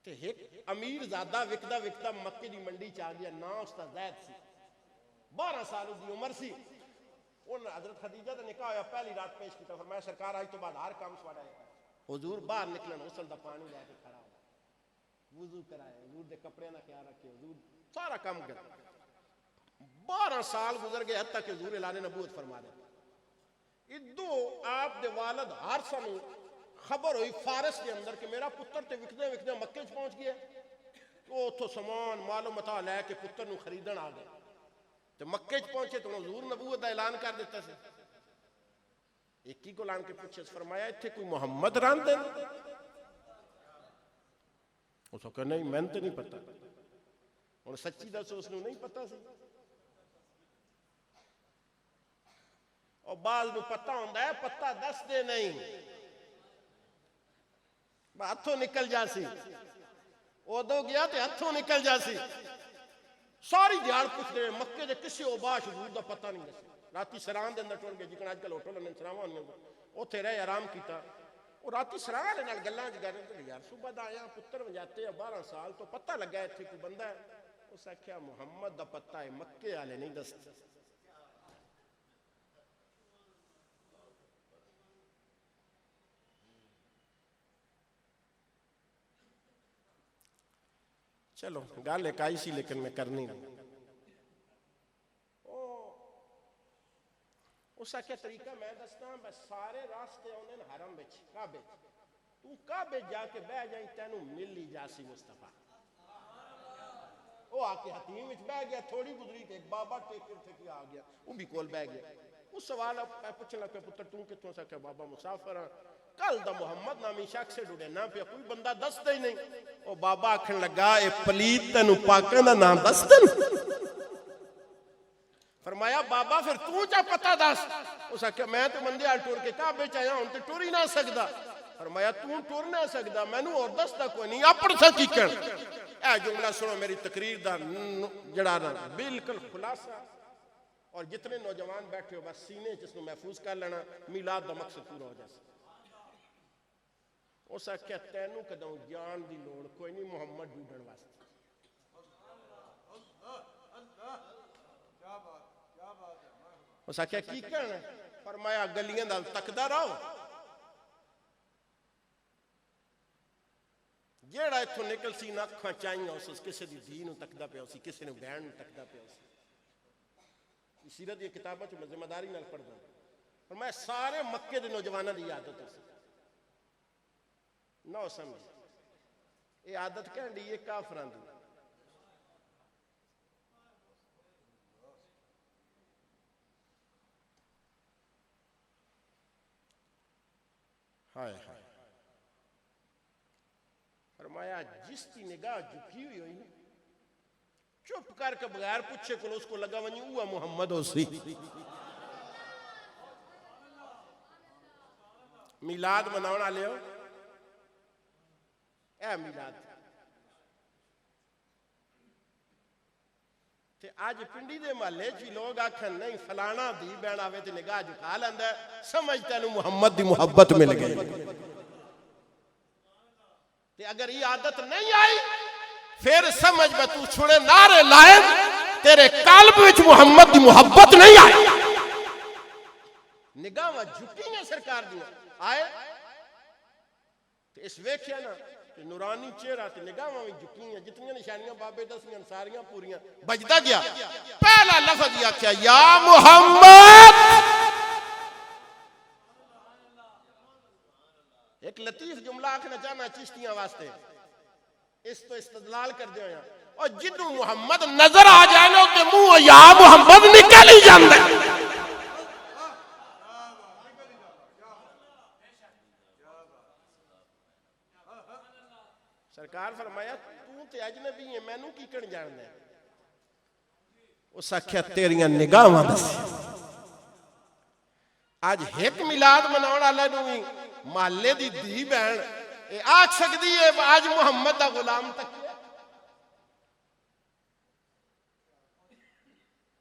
ते एक अमीर ज़ादा विकदा विकदा मक्के की मंडी च आ गया, ना उसका ज़ैद सी, 12 साल की उम्र सी। उन्हें हज़रत खदीजा का निकाह होया, पहली रात पेश किया। फरमाया सरकार आज तो बाद हर काम स्वाड़ा है। हुजूर बाहर निकलन, हुसल दा पानी लैके खड़ा हो, वुजू कराए, हुजूर दे कपड़े का ख्याल रखे, हुजूर सारा काम कर। 12 साल गुजर गए, हद तक हुजूर ऐलान नबूवत फरमा दे। इदो आप दे वालिद हारिसा नूं खबर हुई फारस के अंदर कि मेरा पुत्र ते विकदे विकदे मक्के च पहुंच गया। तो उथों समान मालो मता लैके पुत्र नूं खरीदण आ गए। ते मक्के च पहुंचे तो हुजूर नबूवत दा ऐलान कर दिता सी। एक ही गुलाम के पूछे, फरमाया इत्थे कोई मुहम्मद रहिंदे ने? उसने कहा नहीं, मैंने तो नहीं पता। हुण सच्ची दसो, उसनूं नहीं पता सी। और बाल नूं पता हुंदा है, पता दसदे नहीं, हथों निकल जासी। उदों गया तो हथों निकल जासी। सारी दिहाड़ पुछदे रहे, मक्के दे किसी ओबाश हुजूर दा पता नहीं दस्या। राती सरान के अंदर टुर गए, जिकन अजकल होटल ने सरावां होंदियां, उत्थे रहे आराम किया। और राती सराह वाले नाल गल्लां च कर, यार सुबह दा आया, पुत्र वजाते 12 साल तो पता लगा इत्थे कोई बंदा है। उस आख्या मुहम्मद दा पता है, मक्के वाले नहीं दसदे। चलो गल एक आई सी, लेकिन मैं करनी नहीं। उस आख्या तरीका मैं दसना, मैं सारे रास्ते आने हरम विच काबे, तू काबे जाके बह जाई, तेनू मिल ही जासी मुस्तफा। वो आके हतीम विच बह गया, थोड़ी गुजरी के एक बाबा टेके उठे आ गया, वो भी कोल बह गया। उस सवाल पूछने लगे, पुत्र तू कितों? सके बाबा मुसाफिर हाँ, कल दा मुहम्मद नामी शख्स से जुड़े ना पे, कोई बंदा दसदा ही नहीं। वो बाबा आखन लगा, ए पलीत तेनू पाकां दा नाम दसदन? फरमाया बाबा फिर तू चा पता दस। उस आख्या मैं तो मंदे हाल टुर के काबे च आया, हुण ते टुर ही ना सकदा। फरमाया तू टुर ना सकदा, मैनू और दसदा कोई नहीं, अपने सा कीकण। ए जुमला सुनो, मेरी तकरीर दा जड़ा ना बिल्कुल खुलासा। और जितने नौजवान बैठे हो, बस सीने च इसनूं महफूज कर लेना, मीलाद दा मकसद पूरा हो जाए। उस आख्या तैनू कदों जान दी लोड़ कोई नहीं, मुहम्मद ढूंढण वास्ते। उस आख्या की कहना? फरमाया गलियां दा तकदा रहो, जेड़ा इत्थों निकल सी ना अखां चाइयां उस किसी दी धी नूं तकदा पिया सी, किसी ने बहन नूं तकदा पिया सी। सीरत दी किताबां च मैं जिम्मेदारी नाल पढ़दा। फरमाया सारे मक्के दे नौजवानां दी आदत सी ना समझ, ये आदत कहंदी ये काफरां दी। हाय हाय। फरमाया जिसकी निगाह झुकी हुई हुई, चुप करके बगैर पूछे को उसको लगा वनी हुआ मुहम्मद होसी। मिलाद मनाने वाले हो, ए मिलाद ते आज पिंडी दे महल्ले च लोग आखन नहीं फलाना धी बहन आवे ते निगाह झुका लैंदा, समझ तेनू मुहम्मद दी मुहब्बत मिल गई। ते अगर ये आदत नहीं आई फिर समझ में तू छुड़े नारे लाए, तेरे कल्ब विच मुहम्मद दी मुहब्बत नहीं आई। निगाह झुकी है सरकार दी आए, इस वेख्या ना कि नूरानी चेहरा ते निगाहां भी झुकियां, जितनियां निशानियां बाबे दसियां सारियां पूरियां। बजदा गया पहला लफ्ज ही आख्या या मुहम्मद। एक लतीफ जुमला आखना चाहना चिश्तियां वास्ते, इस तो इस्तदलाल कर दे और जिन्नू मुहम्मद नजर आ जाए ना उसके मुंह या मुहम्मद निकल ही जाता है। सरकार फरमाया तू ते अजनबी है, मैनू की कण जानना है। उस आख्या तेरियां निगाहां दस। आज एक मिलाद मनाउण वाले नूं भी महल्ले दी धी बहन ये आख सकदी है आज मुहम्मद दा गुलाम तक।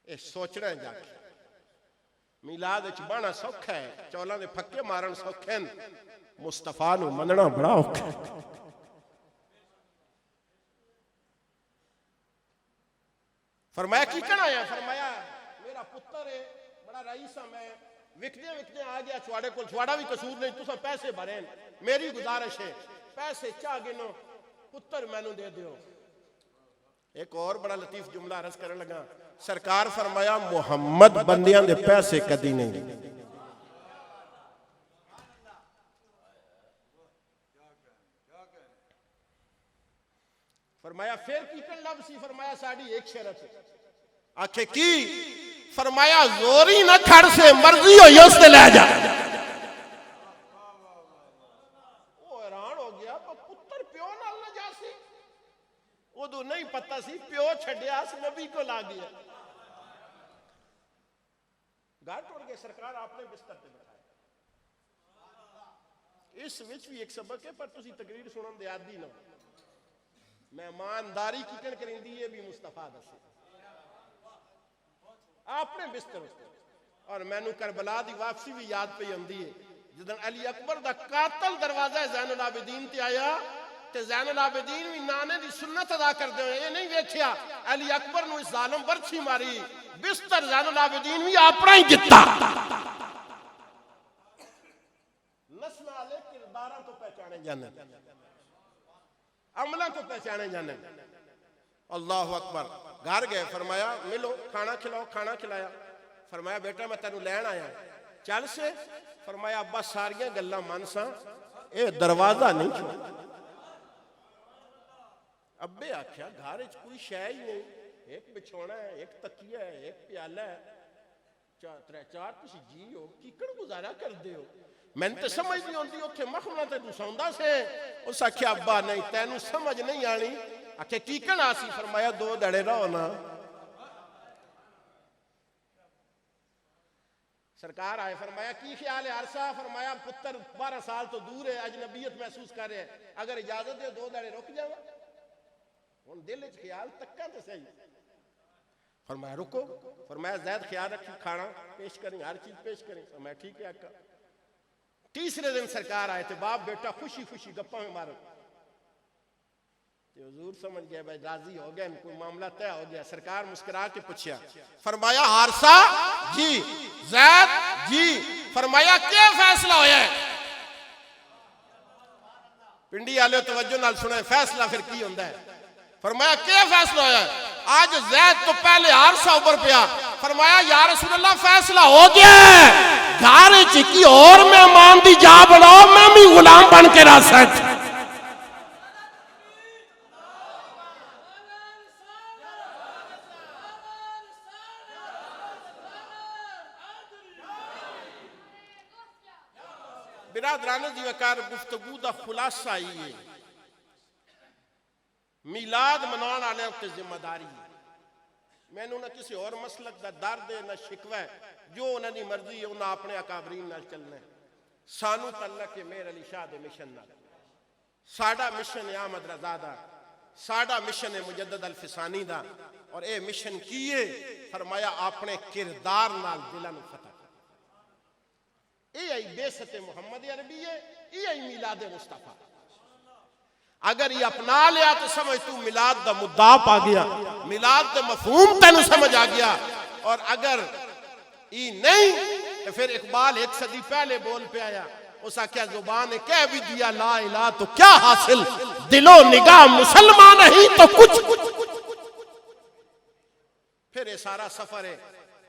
ये सोचना जाके मिलाद विच बहना सौखा है, चौलां दे फक्के मारन सौखे हैं, मुस्तफा नूं मनना बड़ा औखा है। फरमाया की कहना आया? फरमाया मेरा पुत्र है, बड़ा रईस है, मैं विकदे विकदे आ गया थोड़े को, थोड़ा भी कसूर नहीं, तुसा पैसे भरे, मेरी गुजारिश है पैसे चाह गिनो, पुत्र मैनू दे दियो। एक और बड़ा लतीफ जुमला अर्ज करने लगा। सरकार फरमाया मुहम्मद बंदियां दे पैसे कदी नहीं। फरमाया फिर की कर लब सी? फरमाया साड़ी एक शर्त है। आखे की? फरमाया जोरी न खड़ से मर्जी हो उससे ले जा। वो हैरान हो गया, पुत्र प्यो नाल न जासी, उदू नहीं पता सी प्यो छड्या नबी को ला गया। घर टुट गए, सरकार आपने बिस्तर पे बिठाया। इस विच भी एक सबक है, पर तुसी तकरीर सुनन दे आदी ना। मेहमानदारी की कण करिंदी है भी मुस्तफा दसे आपने बिस्तर उस। और मैनू करबला दी वापसी भी याद पे आंदी है, जदन अली अकबर दा कातल दरवाजा ज़ैनुल आबिदीन ते आया ते ज़ैनुल आबिदीन भी नाने दी सुन्नत अदा करदे होए ये नहीं वेख्या अली अकबर नू इस जालिम बरछी मारी, बिस्तर ज़ैनुल आबिदीन भी अपना ही दिता। नस्ल वाले किरदारां तो पहचाने जाने, अमला को पहचाने जाने। अल्लाह अकबर। घर गए, फरमाया मिलो खाना खिलाओ, खाना खिलाया। फरमाया बेटा मैं तेनू लैन आया, चल से। फरमाया अब्बा सारियां गल्लां मन सा, ये दरवाजा नहीं छो। अब्बे आख्या घर च कोई शै ही नहीं, एक बिछौना है, एक तकिया है, एक प्याला है, चार तुसी जी हो, कीकड़ गुजारा करदे हो? मैंने तो समझ नहीं आती, उत्थे मखमला ते तू सौंदा से। उस आख्या अब्बा नहीं तेनू समझ नहीं आनी। आखे की कहना सी? फरमाया दो दड़े रहो ना। सरकार आए, फरमाया की ख्याल है अरसा? फरमाया पुत्र 12 साल तो दूर है, अजनबीयत महसूस कर रहे हैं, अगर इजाजत दे दो दड़े रुक जावा। हुण दिल च ख्याल तक्का तो सही। फरमाया रुको। फरमाया ज़ैद ख्याल रखी, खाना पेश करें, हर चीज पेश करें। फरमाया ठीक है आका। तीसरे दिन सरकार आए थे, बाप बेटा खुशी खुशी गप्पा में मारो। हुजूर समझ गए भाई राजी हो गए, कोई मामला तय हो गया। सरकार मुस्कुरा के पूछा, फरमाया हारसा जी, ज़ैद जी। फरमाया क्या फैसला होया है? पिंडी वाले तवज्जो नाल सुने, फैसला फिर की होंदा है। फरमाया क्या फैसला होया है? आज ज़ैद तो पहले हारसा ऊपर पिया। फरमाया या रसूल अल्लाह फैसला हो गया है, घर च की और मेहमान दी जा बनाओ, मैं भी गुलाम बन के रह सकता। बिरादराने दी वकार गुफ्तगू दा खुलासा ही है, मिलाद मनाने वाले उत्ते जिम्मेदारी है। मैनू ना किसी और मसलक दा दर्द है ना शिकवा है, जो उन्होंने मर्जी है उन्हें अपने अकाबरीन नाल चलना है। सानू तल्लक है मेरे अली शाह दे मिशन नाल। साडा मिशन है अहमद रज़ा दा, साडा मिशन है मुजद्दद अल फिसानी दा। और ये मिशन की है? फरमाया अपने किरदार नाल दिलां नूं फतह। यही बेसत मुहम्मद अरबी है, यही मिलाद मुस्तफा। अगर ये अपना लिया तो समझ तू मिलाद दा मुद्दा पा गया, मिलाद दा मफहूम तेनू समझ आ गया। और अगर ये नहीं तो फिर इकबाल एक सदी पहले बोल पे आया, उस आख्या जुबान कह भी दिया ला इलाहा तो क्या हासिल, दिलो निगाह मुसलमान ही तो कुछ। फिर ये सारा सफर है,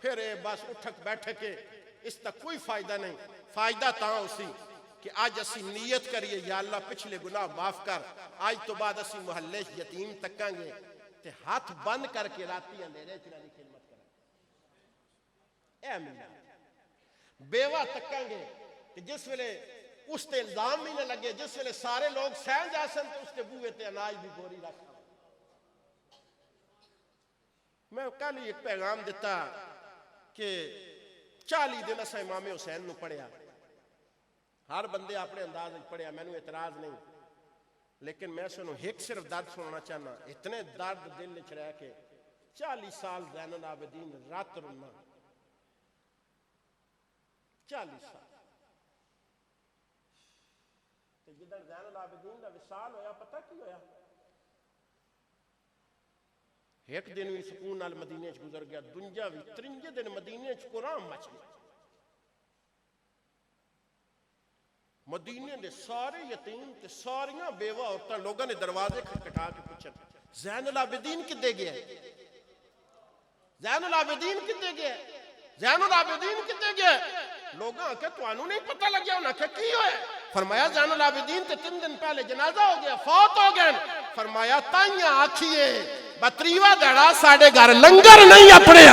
फिर ये बस उठक बैठक है, इस तक कोई फायदा नहीं। फायदा ता उसी कि आज असी नीयत करिए या अल्लाह पिछले गुनाह माफ कर, आज तो बाद असी मुहल्ले यतीम तकांगे ते हाथ बंद करके राती अंधेरे च इन्हां दी खिदमत करांगे। ए मियां बेवा तकांगे कि जिस वेले उस ते इल्जाम ही ना लगे, जिस वेले सारे लोग सहन जा सन तो उसके बूहे ते अनाज दी बोरी रख। मैं कल ही एक पैगाम दिता कि 40 दिन असा इमाम हुसैन नूं पढ़िया, हर बंदे अपने अंदाज में पढ़िया, मैनू एतराज नहीं, लेकिन मैं सुनो एक सिर्फ दर्द सुनना चाहना। इतने दर्द दिल च रह के 40 साल ज़ैनुल आबिदीन रात रोना, 40 साल जिधर ज़ैनुल आबिदीन का विसाल होया, पता की होया? एक दिन भी सुकून नाल मदीने च गुजर गया, दूजा भी, त्रिंजे दिन मदीने च कुरान मच गया। मदीने दे सारे यतीम ते सारियां बेवा औरतां लोगों ने दरवाजे खटखटा के पूछन ज़ैनुल आबिदीन किदे गया, ज़ैनुल आबिदीन किदे गया, ज़ैनुल आबिदीन किदे गया। लोग आखे तुहानू नहीं पता लग गया? उन्हें आखे की होया? फरमाया ज़ैनुल आबिदीन ते 3 दिन पहले जनाजा हो गया, फौत हो गए। फरमाया ताइयां आखिए बतरीवा दड़ा साडे घर लंगर नहीं अपने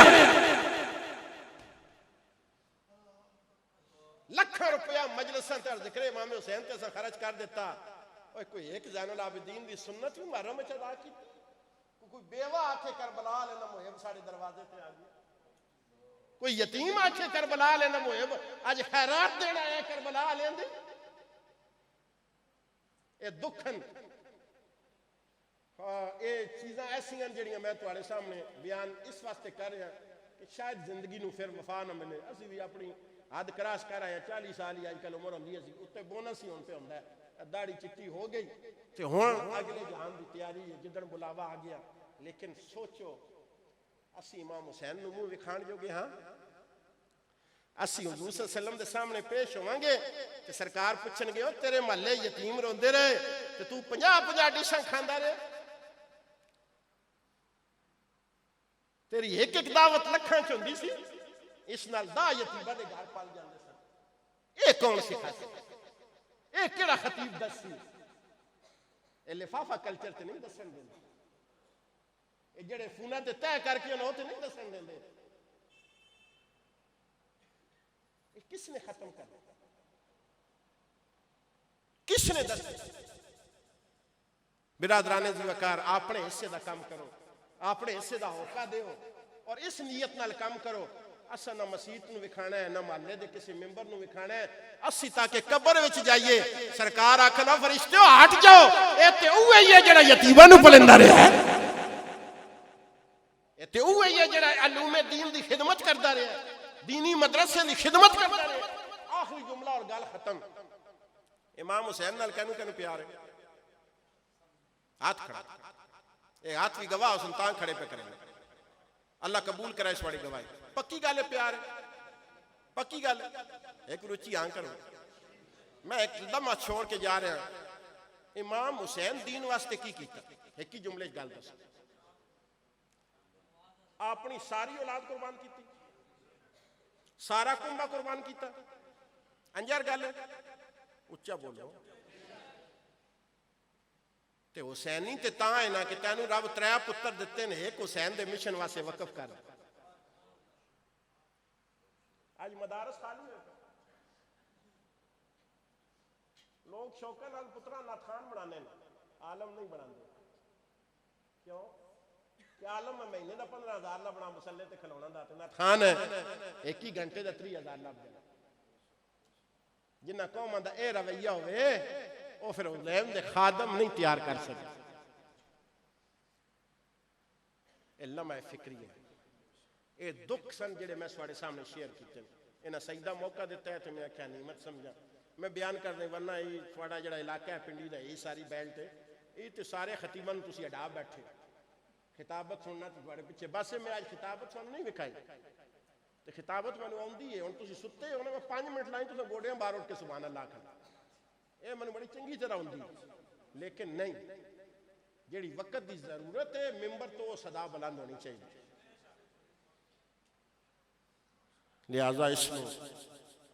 लाखों रुपया मजलिसां ते जिक्र इमाम हुसैन ते असां खर्च कर दिता। ओए कोई एक ज़ैनुल आबिदीन दी सुन्नत भी मुहर्रम में अदा की? कोई बेवा आखे करबला लेना मुहिब साडे दरवाजे ते आ गया, कोई यतीम आखे करबला लेना मुहिब अज खैरात देना है करबला लेंदे। ये दुखन हाँ, ये चीज़ां ऐसियां जिहड़ियां मैं तुहाडे सामने बयान इस वास्ते कर रहा कि शायद जिंदगी नूं फिर वफा ना मिले। असीं भी अपनी हद क्रॉस कर आए, 40 साल ही अजकल उम्र होंदी सी, उत्ते बोनस ही हुण पे हुंदा है। दाढ़ी चिट्टी हो गई ते हुण अगले जहान की तैयारी है, जिदण बुलावा आ गया। लेकिन सोचो असीं इमाम हुसैन नूं मूंह विखाण जोगे हाँ? असीं हुजूर सल्लल्लाहु अलैहि वसल्लम दे सामने पेश होवांगे ते सरकार पुछणगे ओ तेरे महल्ले यतीम रोंदे रहे ते तू 50-50 डिशां खांदा रहे, तेरी एक एक दावत लखां च हुंदी सी, इस नाल 10 यतीमां दे घर पल जांदे सन। ये कौन सिखा सकदा? ये केड़ा खतीब दसी? ये लिफाफा कल्चर ते नहीं दसन देंदे, ये जेड़े फोना ते तय करके उन्होंने ते नहीं दसन देंदे। ये किसने खत्म कर दिया? किसने दस? बिरादराने जी वकार अपने हिस्से का काम करो, अपने हिस्से का होका दो और इस नीयत नाल काम करो। असा ना मसीत नूं विखाना है, ना महल्ले दे किसी मेंबर नूं विखाना है। असी ताकि कब्र विच जाइए सरकार आखना फरिश्ते हट जाओ, ये ते उहे ही है जेड़ा यतीमां नूं पलेंदा रहा है, ये ते उहे ही है जेड़ा अलूमे दीन दी खिदमत करदा रहा है, दीनी मदरसे की खिदमत करता रहे। आखिरी जुमला और गल खत्म। इमाम हुसैन नाल कहनू कहनू प्यार है, हाथ खड़ा, ये हाथ भी गवाह हुसन तां खड़े पे करेंगे, अल्लाह कबूल करे इस बड़ी गवाही। पक्की गल है, प्यार है, पक्की गल। एक रुचि हाँ करो, मैं एक लम्हा छोड़ के जा रहा। इमाम हुसैन दीन वास्ते की कीता? एक ही जुमले गल दस, अपनी सारी औलाद कुर्बान की, सारा कुंबा कुर्बान किया। अंजर गल उच्चा बोलो ते हुसैनी ते तां है ना कि तैनू रब 3 पुत्र दिते ने, एक हुसैन दे मिशन वास्ते वकफ कर। आज मदारस खाली है, लोग शौकन नाल पुत्रा नाथान बनाने, आलम नहीं बनाते। क्यों? कि आलम में महीने का 15,000 ला बना मुसल्ले ते खिलौना दा, ते नाथान है एक ही घंटे का 30,000 लभ जाए। जिन्ना कौमां दा ए रवैया होवे वो फिर उलैम दे खादम नहीं तैयार कर सकते। ए लम्हा फिक्री है, ये दुख सन जेडे मैं तुहाडे सामने शेयर किए। इन्हें सईदा मौका दिता है तो मैं आख्या नहीं मत समझा, मैं बयान करने वरना ये थोड़ा जो इलाका है पिंडी का, ये सारी बेल्ट है, ये तो सारे खतीबन तुम अडा बैठे खिताबत सुनना तो पिछे बस। मैं आज खिताबत सुन नहीं विखाई, तो खिताबत मैंने आती है, हम तुम सुते हो ना, मैं 5 मिनट लाई तुम गोडियां बाहर उठ के सुभान अल्लाह आखना, ये मैंने बड़ी चंगी तरह आती। लेकिन नहीं, जी वक्त की जरूरत है मिंबर तो सदा बुलंद होनी चाहिए। लिहाजा इसमें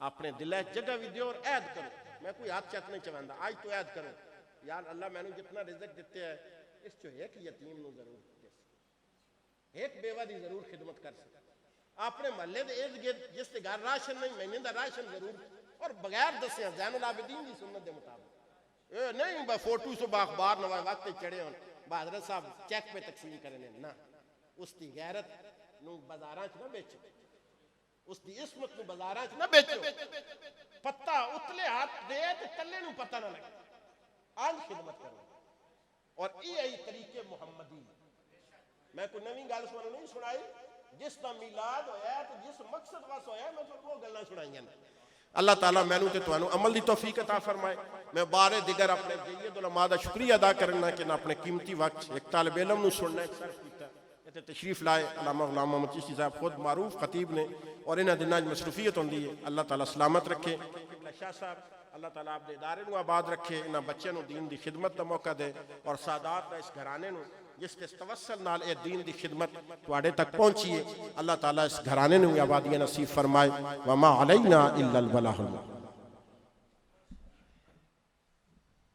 अपने दिल जगह भी दो और ऐद करो। मैं कोई हाथ चत नहीं चवांदा, आज तो ऐद करो यार अल्लाह मैंने जितना रिज़्क दिते है इस चो एक यतीम नूं जरूर दे, एक बेवा की जरूर खिदमत कर सके। अपने महल्ले के इर्द गिर्द जिस घर राशन नहीं, महीने का राशन जरूर, और बगैर दसिया ज़ैनुल आबिदीन की सुन्नत के मुताबिक। ये नहीं फोटो सुबह अखबार नवा वक्त चढ़े हो बहादुर साहब चेक पे तकसीम करने ना, उसकी गैरत नूं बाजारां च ना बेचो, उसकी इस्मत नूं बाजारां च ना बेचो। पत्ता उतले हाथ दे ते तले नूं पता ना लगे, आज खिदमत करो। और ये तरीके मुहम्मदी, मैं कोई नवी गल सुन नहीं सुनाई, जिसका मिलाद होया तो जिस मकसद वास होया मैं तो वो गल्लां सुनाईयां। अल्लाह ताला मैनू ते तुहानू अमल की तौफीक अता फरमाए। मैं बारे दिगर अपने जय्यद उलमा दा शुक्रिया अदा करना कि ना अपने कीमती वक्त एक तालिब इल्म नू सुनना सर्फ कीता। इत्थे तशरीफ लाए अल्लामा गुलाम मोहम्मद चिश्ती साहब खुद मारूफ खतीब ने, और इन्हां दिनां च मसरूफियत होंदी है। अल्लाह ताला सलामत रखे। शाह साहब अल्लाह ताला आपके इदारे नू आबाद रखे, इन्हां बच्चों नू दीन की खिदमत का मौका दे, और सादात दा इस घराने नू जिसके तवसल नाल ए दीन की खिदमत तुहाडे तक पहुंची है। अल्लाह ताला इस घराने नू आबादियां नसीब फरमाए। वमा अलैना इल्लल बलागुल।